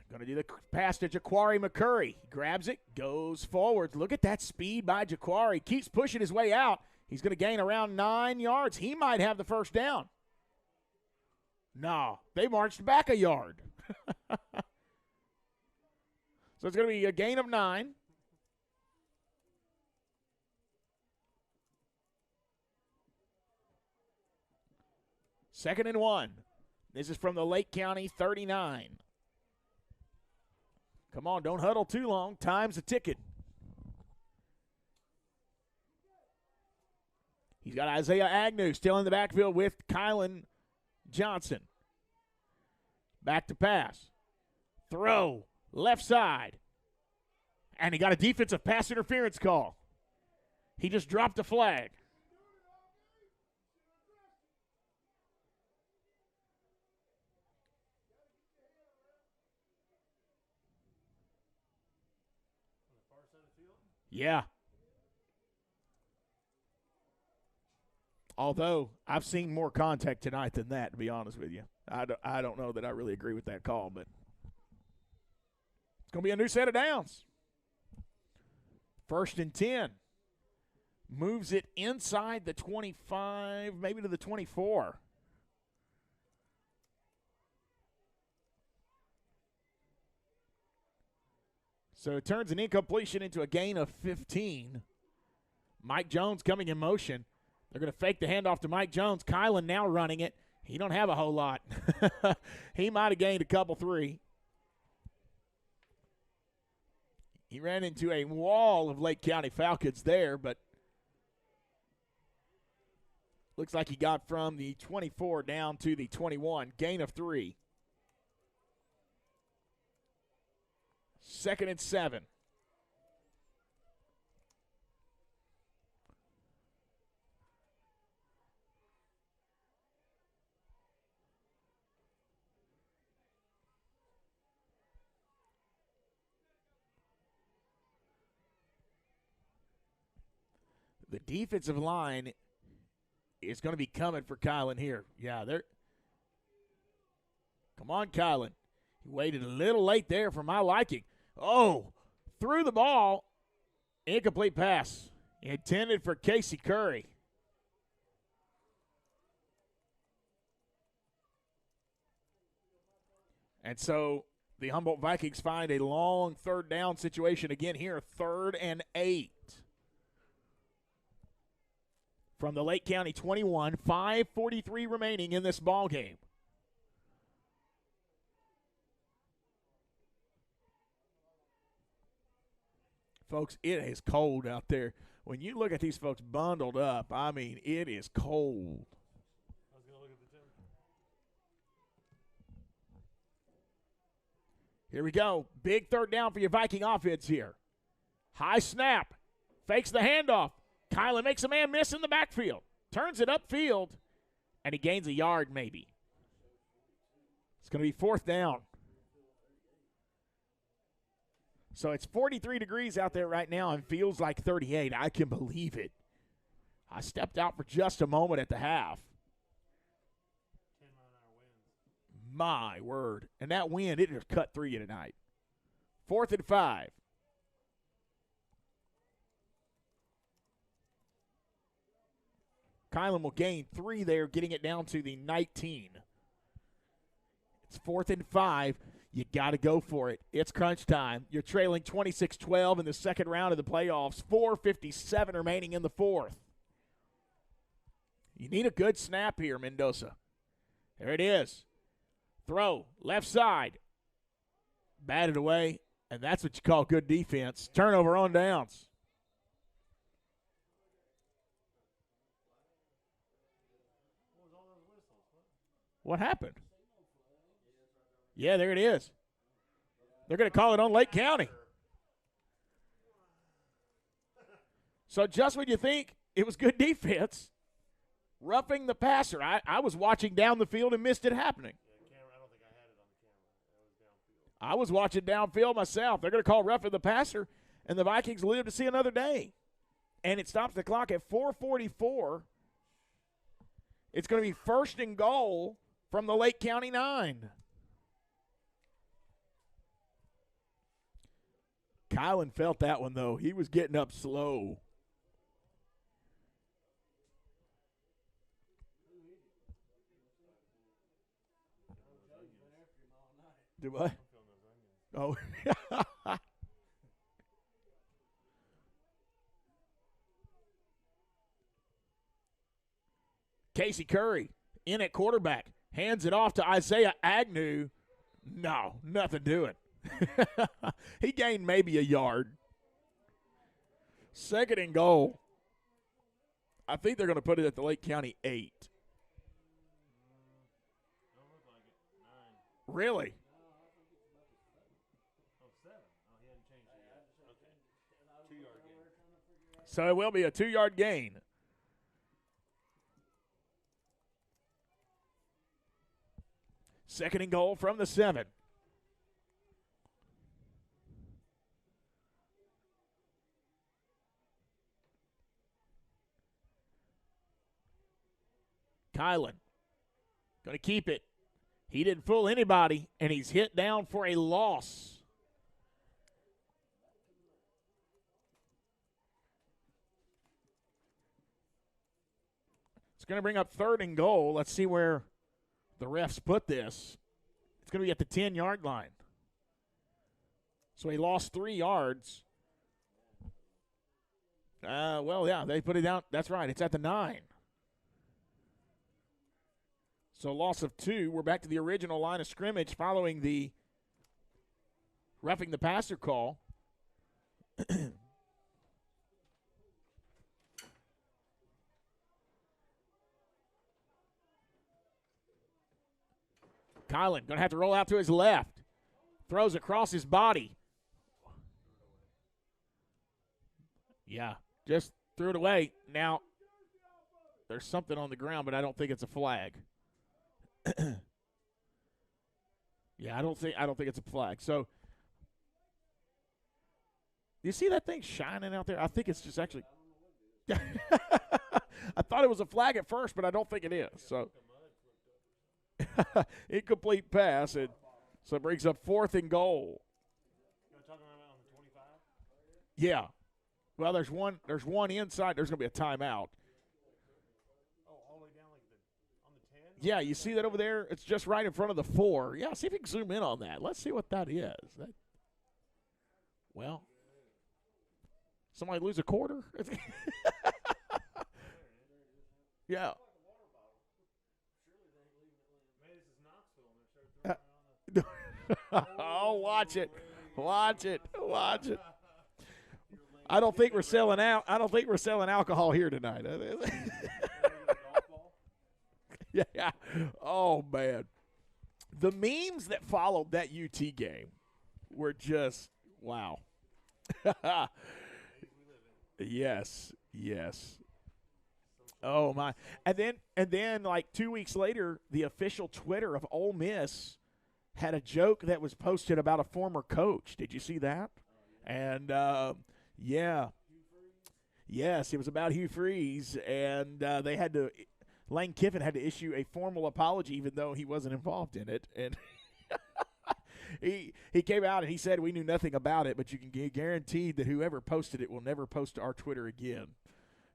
Going to do the pass to Jaquari McCurry. Grabs it, goes forward. Look at that speed by Jaquari. Keeps pushing his way out. He's going to gain around 9 yards. He might have the first down. No, they marched back a yard. So it's going to be a gain of 9. Second and 1. This is from the Lake County 39. Come on, don't huddle too long. Time's a ticking. He's got Isaiah Agnew still in the backfield with Kylan Johnson. Back to pass. Throw. Left side. And he got a defensive pass interference call. He just dropped a flag. Yeah. Although I've seen more contact tonight than that, to be honest with you. I don't know that I really agree with that call, but it's going to be a new set of downs. 1st and 10. Moves it inside the 25, maybe to the 24. So it turns an incompletion into a gain of 15. Mike Jones coming in motion. They're going to fake the handoff to Mike Jones. Kylan now running it. He don't have a whole lot. He might have gained a couple 3. He ran into a wall of Lake County Falcons there, but looks like he got from the 24 down to the 21. Gain of 3. 2nd and 7. The defensive line is going to be coming for Kylan here. Yeah, they're. Come on, Kylan. He waited a little late there for my liking. Oh, threw the ball. Incomplete pass. Intended for Casey Curry. And so the Humboldt Vikings find a long 3rd down situation again here. 3rd and 8. From the Lake County 21, 5:43 remaining in this ball game. Folks, it is cold out there. When you look at these folks bundled up, I mean, it is cold. I was going to look at the temperature. Here we go. Big 3rd down for your Viking offense here. High snap. Fakes the handoff. Kylan makes a man miss in the backfield. Turns it upfield, and he gains a yard maybe. It's going to be 4th down. So it's 43 degrees out there right now and feels like 38. I can believe it. I stepped out for just a moment at the half. 10-mile-an-hour winds. My word. And that wind, it just cut through you tonight. 4th and 5. Kylan will gain 3 there, getting it down to the 19. It's 4th and 5. You got to go for it. It's crunch time. You're trailing 26-12 in the second round of the playoffs. 4:57 remaining in the 4th. You need a good snap here, Mendoza. There it is. Throw, left side. batted away, and that's what you call good defense. Turnover on downs. What happened? Yeah, there it is. They're going to call it on Lake County. So just when you think it was good defense, roughing the passer. I was watching down the field and missed it happening. I was watching downfield myself. They're going to call roughing the passer, and the Vikings live to see another day. And it stops the clock at 4:44. It's going to be first and goal from the Lake County 9. Kylan felt that one, though. He was getting up slow. Do what? Oh. Casey Curry in at quarterback. Hands it off to Isaiah Agnew. No, nothing doing. He gained maybe a yard. Second and goal. I think they're going to put it at the Lake County 8. Really? So it will be a 2-yard gain. Second and goal from the 7. Kylan going to keep it. He didn't fool anybody, and he's hit down for a loss. It's going to bring up third and goal. Let's see where the refs put this. It's going to be at the 10-yard line. So he lost 3 yards. Well, yeah, they put it down. That's right. It's at the 9. So loss of 2. We're back to the original line of scrimmage following the roughing the passer call. Kylan going to have to roll out to his left. Throws across his body. Yeah, just threw it away. Now, there's something on the ground, but I don't think it's a flag. Yeah, I don't think it's a flag. So, you see that thing shining out there? I think it's just actually. I thought it was a flag at first, but I don't think it is. So, incomplete pass, and so it brings up fourth and goal. Yeah. Well, there's one inside. There's going to be a timeout. Yeah, you see that over there? It's just right in front of the 4. Yeah, see if you can zoom in on that. Let's see what that is. Well, somebody lose a quarter? Yeah. Oh, watch it. Watch it. Watch it. I don't think we're selling out. I don't think we're selling alcohol here tonight. Yeah. Oh, man. The memes that followed that UT game were just, wow. Yes. Oh, my. And then like 2 weeks later, the official Twitter of Ole Miss had a joke that was posted about a former coach. Did you see that? And, yeah. Yes, it was about Hugh Freeze, and they had to – Lane Kiffin had to issue a formal apology even though he wasn't involved in it. And he came out and he said, we knew nothing about it, but you can be guaranteed that whoever posted it will never post to our Twitter again.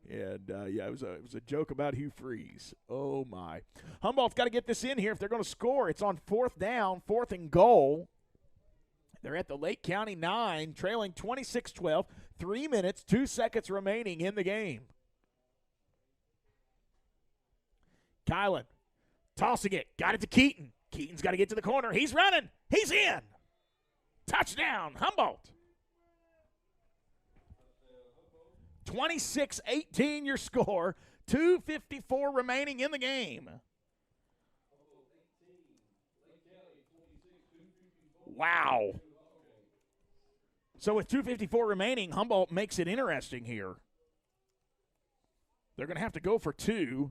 And, yeah, it was a joke about Hugh Freeze. Oh, my. Humboldt's got to get this in here if they're going to score. It's on 4th down, 4th and goal. They're at the Lake County 9, trailing 26-12, 3 minutes, 2 seconds remaining in the game. Kylan tossing it, got it to Keaton. Keaton's got to get to the corner. He's running. He's in. Touchdown, Humboldt. 26-18 your score. 2:54 remaining in the game. Wow. So with 2:54 remaining, Humboldt makes it interesting here. They're going to have to go for two.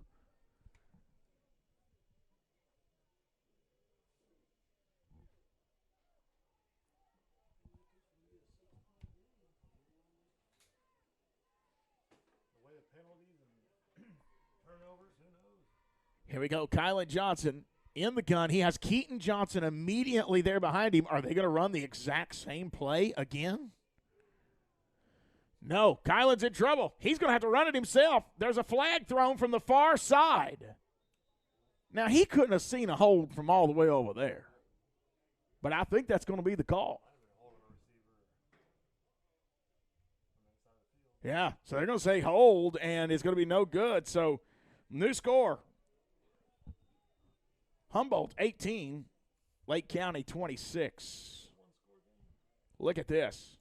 Here we go, Kylan Johnson in the gun. He has Keaton Johnson immediately there behind him. Are they going to run the exact same play again? No, Kylan's in trouble. He's going to have to run it himself. There's a flag thrown from the far side. Now, he couldn't have seen a hold from all the way over there. But I think that's going to be the call. Yeah, so they're going to say hold, and it's going to be no good. So, new score. Humboldt 18, Lake County 26. Look at this.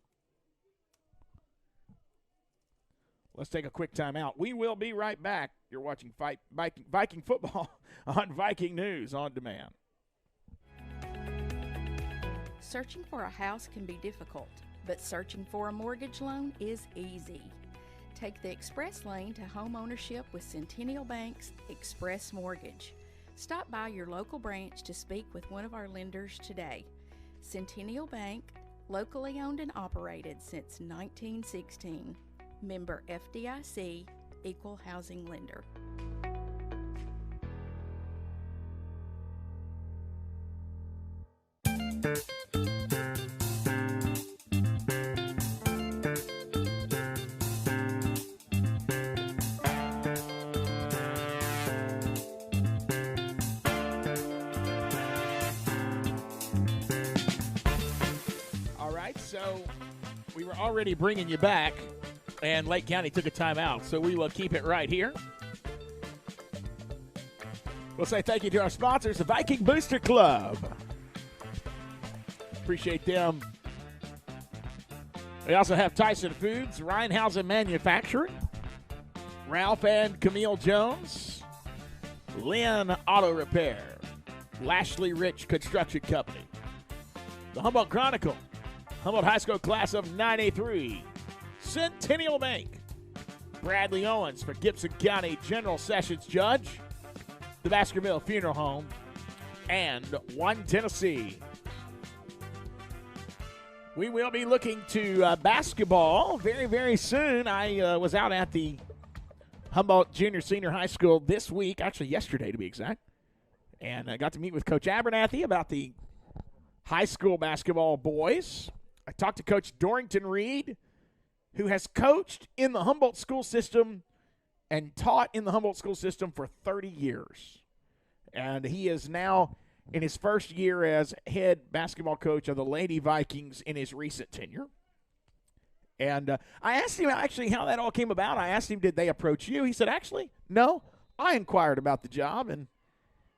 Let's take a quick timeout. We will be right back. You're watching Viking football on Viking News on Demand. Searching for a house can be difficult, but searching for a mortgage loan is easy. Take the express lane to home ownership with Centennial Bank's Express Mortgage. Stop by your local branch to speak with one of our lenders today. Centennial Bank, locally owned and operated since 1916. Member FDIC, Equal Housing Lender. So we were already bringing you back, and Lake County took a timeout, so we will keep it right here. We'll say thank you to our sponsors, the Viking Booster Club. Appreciate them. We also have Tyson Foods, Reinhausen Manufacturing, Ralph and Camille Jones, Lynn Auto Repair, Lashley Rich Construction Company, the Humboldt Chronicle, Humboldt High School class of 93, Centennial Bank, Bradley Owens for Gibson County General Sessions Judge, the Baskerville Funeral Home, and One Tennessee. We will be looking to basketball very, very soon. I was out at the Humboldt Junior Senior High School this week, actually yesterday to be exact, and I got to meet with Coach Abernathy about the high school basketball boys. I talked to Coach Dorrington Reed, who has coached in the Humboldt school system and taught in the Humboldt school system for 30 years. And he is now in his first year as head basketball coach of the Lady Vikings in his recent tenure. And I asked him actually how that all came about. I asked him, did they approach you? He said, actually, no. I inquired about the job, and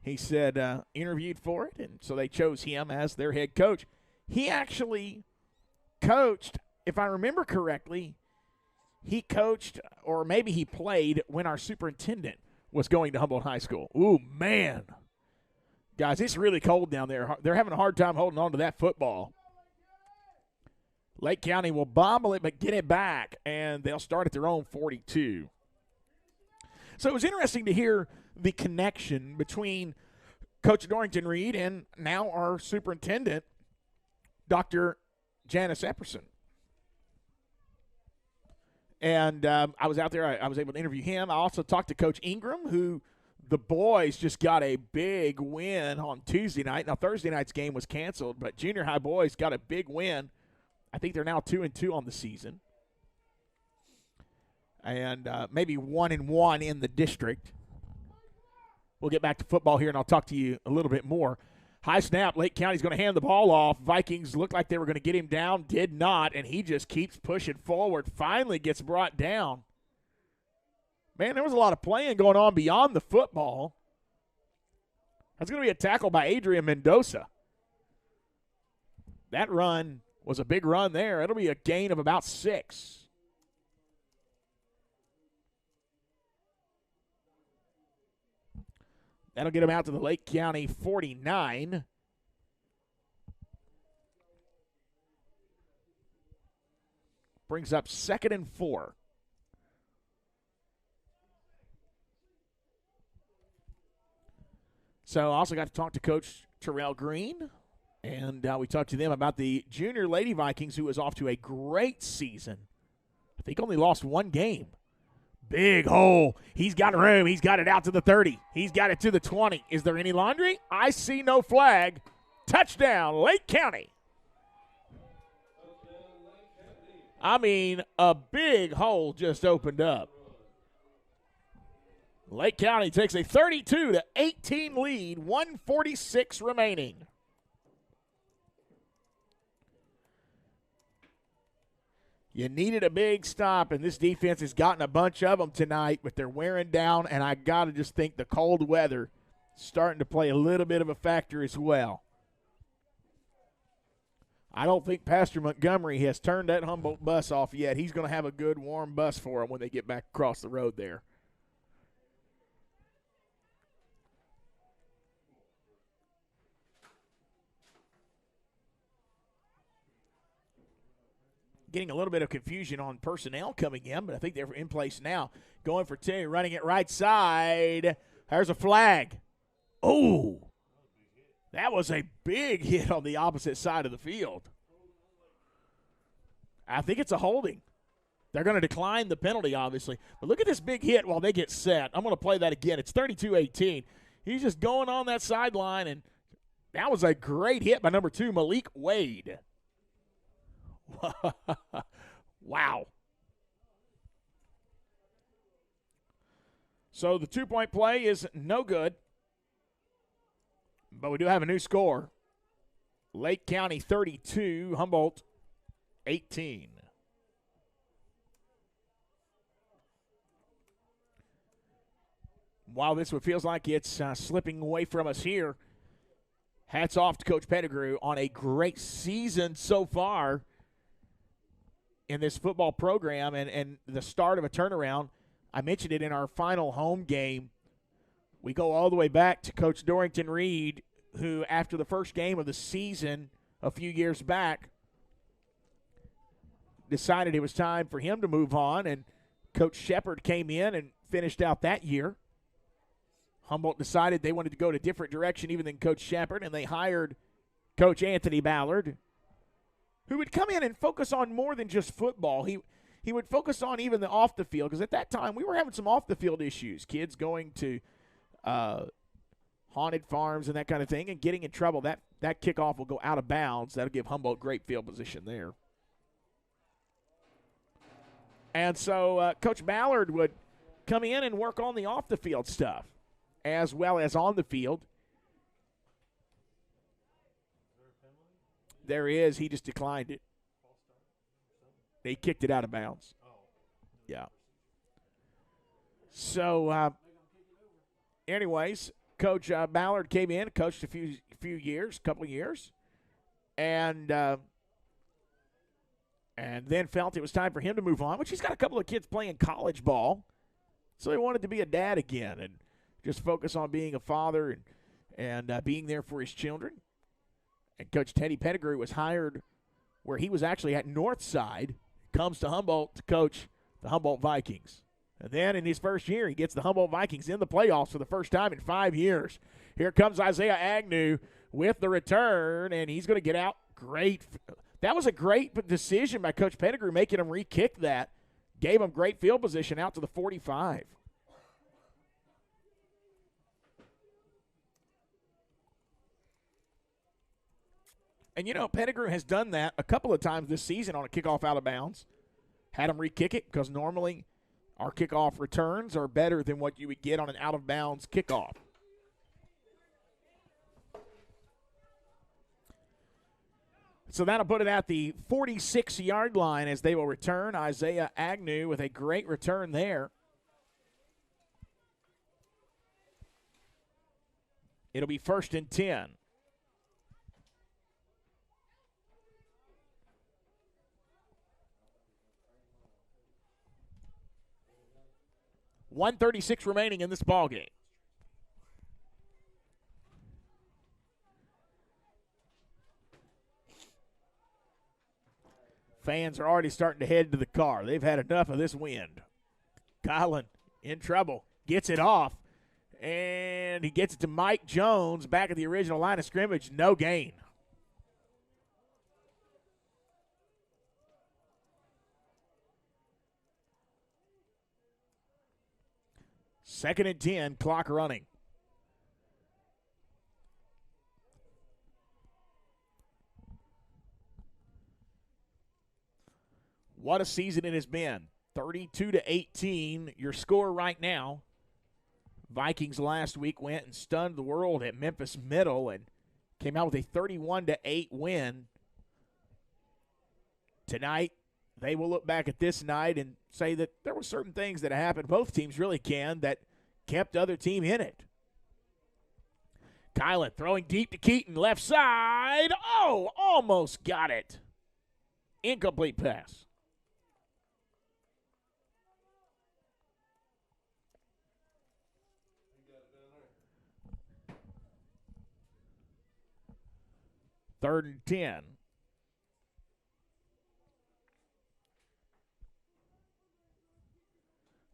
he said interviewed for it, and so they chose him as their head coach. He actually coached, if I remember correctly, he coached or maybe he played when our superintendent was going to Humboldt High School. Ooh, man. Guys, it's really cold down there. They're having a hard time holding on to that football. Lake County will bobble it but get it back, and they'll start at their own 42. So it was interesting to hear the connection between Coach Dorrington Reed and now our superintendent, Dr. Janice Epperson. And I was out there. I was able to interview him. I also talked to Coach Ingram, who the boys just got a big win on Tuesday night. Now, Thursday night's game was canceled, but junior high boys got a big win. I think they're now 2-2 on the season. And maybe 1-1 in the district. We'll get back to football here, and I'll talk to you a little bit more. High snap, Lake County's going to hand the ball off. Vikings looked like they were going to get him down, did not, and he just keeps pushing forward, finally gets brought down. Man, there was a lot of playing going on beyond the football. That's going to be a tackle by Adrian Mendoza. That run was a big run there. It'll be a gain of about 6. That'll get him out to the Lake County 49. Brings up 2nd and 4. So I also got to talk to Coach Terrell Green, and we talked to them about the Junior Lady Vikings, who is off to a great season. I think only lost 1 game. Big hole. He's got room. He's got it out to the 30. He's got it to the 20. Is there any laundry? I see no flag. Touchdown, Lake County. I mean, a big hole just opened up. Lake County takes a 32-18 lead, 1:46 remaining. You needed a big stop, and this defense has gotten a bunch of them tonight, but they're wearing down, and I got to just think the cold weather starting to play a little bit of a factor as well. I don't think Pastor Montgomery has turned that Humboldt bus off yet. He's going to have a good, warm bus for them when they get back across the road there. Getting a little bit of confusion on personnel coming in, but I think they're in place now. Going for 2, running it right side. There's a flag. Oh, that was a big hit on the opposite side of the field. I think it's a holding. They're going to decline the penalty, obviously. But look at this big hit while they get set. I'm going to play that again. It's 32-18. He's just going on that sideline, and that was a great hit by number 2, Malik Wade. Wow. So the 2-point play is no good. But we do have a new score. Lake County 32, Humboldt 18. While this one feels like it's slipping away from us here, hats off to Coach Pettigrew on a great season so far in this football program and the start of a turnaround. I mentioned it in our final home game. We go all the way back to Coach Dorrington Reed, who after the first game of the season a few years back decided it was time for him to move on, and Coach Shepard came in and finished out that year. Humboldt decided they wanted to go in a different direction even than Coach Shepard, and they hired Coach Anthony Ballard, who would come in and focus on more than just football. He would focus on even the off the field, because at that time we were having some off the field issues, kids going to haunted farms and that kind of thing and getting in trouble. That kickoff will go out of bounds. That'll give Humboldt great field position there. And so Coach Ballard would come in and work on the off the field stuff as well as on the field. There is. He just declined it. They kicked it out of bounds. Yeah. So, anyways, Coach Ballard came in, coached a couple of years, and then felt it was time for him to move on, which he's got a couple of kids playing college ball. So he wanted to be a dad again and just focus on being a father and being there for his children. And Coach Teddy Pettigrew was hired where he was actually at Northside, comes to Humboldt to coach the Humboldt Vikings. And then in his first year, he gets the Humboldt Vikings in the playoffs for the first time in 5 years. Here comes Isaiah Agnew with the return, and he's going to get out. Great. That was a great decision by Coach Pettigrew, making him re-kick that. Gave him great field position out to the 45. And, Pettigrew has done that a couple of times this season on a kickoff out of bounds. Had him re-kick it because normally our kickoff returns are better than what you would get on an out-of-bounds kickoff. So that'll put it at the 46-yard line as they will return. Isaiah Agnew with a great return there. It'll be 1st and 10. 1:36 remaining in this ballgame. Fans are already starting to head to the car. They've had enough of this wind. Kylan in trouble. Gets it off. And he gets it to Mike Jones back at the original line of scrimmage. No gain. Second and 10, clock running. What a season it has been. 32-18, your score right now. Vikings last week went and stunned the world at Memphis Middle and came out with a 31-8 win. Tonight, they will look back at this night and say that there were certain things that happened, both teams really can, that kept the other team in it. Kylan throwing deep to Keaton, left side. Oh, almost got it. Incomplete pass. Third and 10.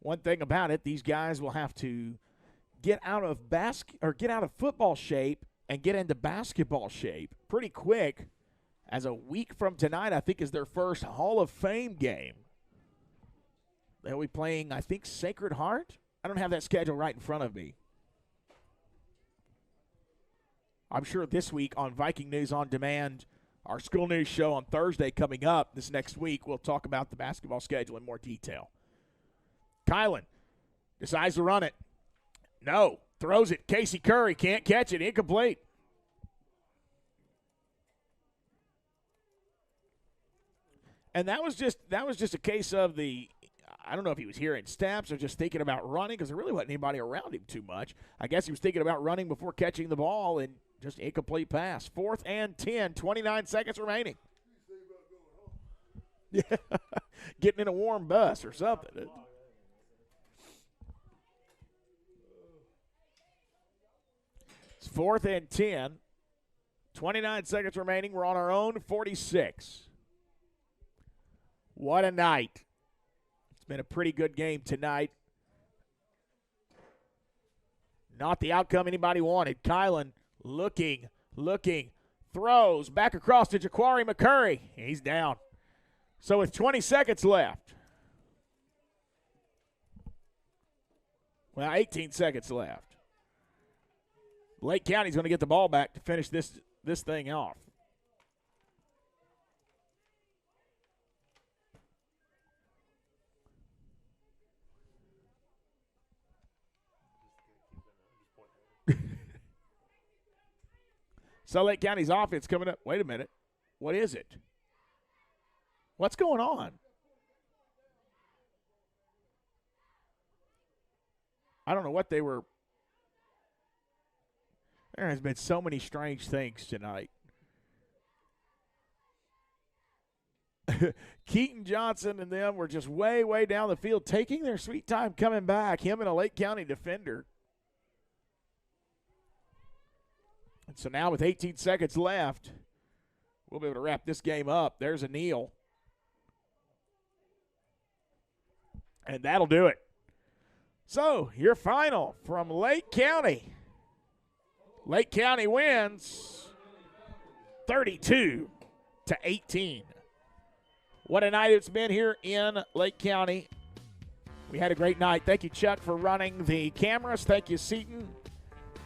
One thing about it, these guys will have to get out of football shape and get into basketball shape pretty quick, as a week from tonight, I think, is their first Hall of Fame game. They'll be playing, I think, Sacred Heart. I don't have that schedule right in front of me. I'm sure this week on Viking News On Demand, our school news show on Thursday coming up this next week, we'll talk about the basketball schedule in more detail. Kylan decides to run it. No. Throws it. Casey Curry can't catch it. Incomplete. And that was just a case of I don't know if he was hearing steps or just thinking about running, because there really wasn't anybody around him too much. I guess he was thinking about running before catching the ball, and just incomplete pass. 4th and 10, 29 seconds remaining. Yeah, getting in a warm bus or something. It's 4th and 10, 29 seconds remaining. We're on our own 46. What a night. It's been a pretty good game tonight. Not the outcome anybody wanted. Kylan looking, throws back across to Jaquari McCurry. He's down. So with 20 seconds left. Well, 18 seconds left. Lake County's going to get the ball back to finish this thing off. So Lake County's offense coming up. Wait a minute. What is it? What's going on? I don't know what they were. There has been so many strange things tonight. Keaton Johnson and them were just way, way down the field, taking their sweet time coming back, him and a Lake County defender. And so now with 18 seconds left, we'll be able to wrap this game up. There's a kneel. And that'll do it. So, your final from Lake County. Lake County wins 32-18. What a night it's been here in Lake County. We had a great night. Thank you, Chuck, for running the cameras. Thank you, Seaton,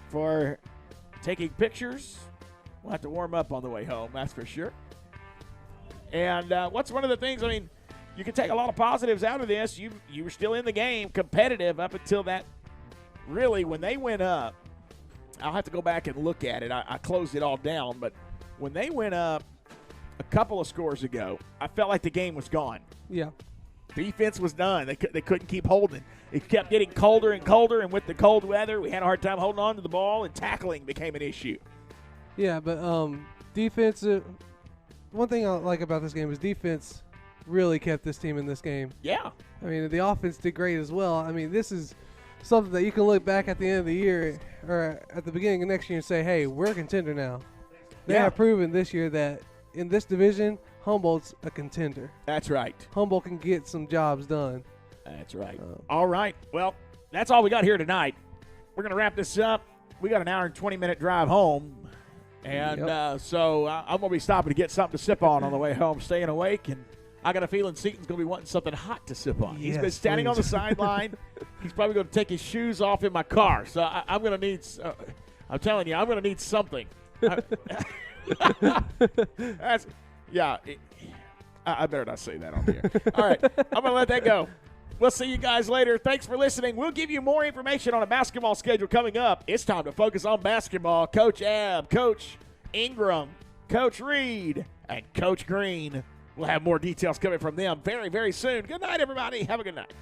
for taking pictures. We'll have to warm up on the way home, that's for sure. And what's one of the things, I mean, you can take a lot of positives out of this. You were still in the game, competitive up until that. Really, when they went up, I'll have to go back and look at it. I closed it all down, but when they went up a couple of scores ago, I felt like the game was gone. Yeah. Defense was done. They couldn't keep holding. It kept getting colder and colder, and with the cold weather, we had a hard time holding on to the ball, and tackling became an issue. Yeah, but defensive. One thing I like about this game is defense really kept this team in this game. Yeah. I mean, the offense did great as well. I mean, this is something that you can look back at the end of the year or at the beginning of next year and say, hey, we're a contender now. They have proven this year that in this division, Humboldt's a contender. That's right. Humboldt can get some jobs done. That's right. All right. Well, that's all we got here tonight. We're going to wrap this up. We got an hour and 20-minute drive home. And so I'm going to be stopping to get something to sip on the way home, staying awake. And I got a feeling Seaton's going to be wanting something hot to sip on. He's been standing on the sideline. He's probably going to take his shoes off in my car. So I'm going to need I'm telling you, I'm going to need something. I better not say that on here. All right, I'm going to let that go. We'll see you guys later. Thanks for listening. We'll give you more information on a basketball schedule coming up. It's time to focus on basketball. Coach Abb, Coach Ingram, Coach Reed, and Coach Green. We'll have more details coming from them very, very soon. Good night, everybody. Have a good night.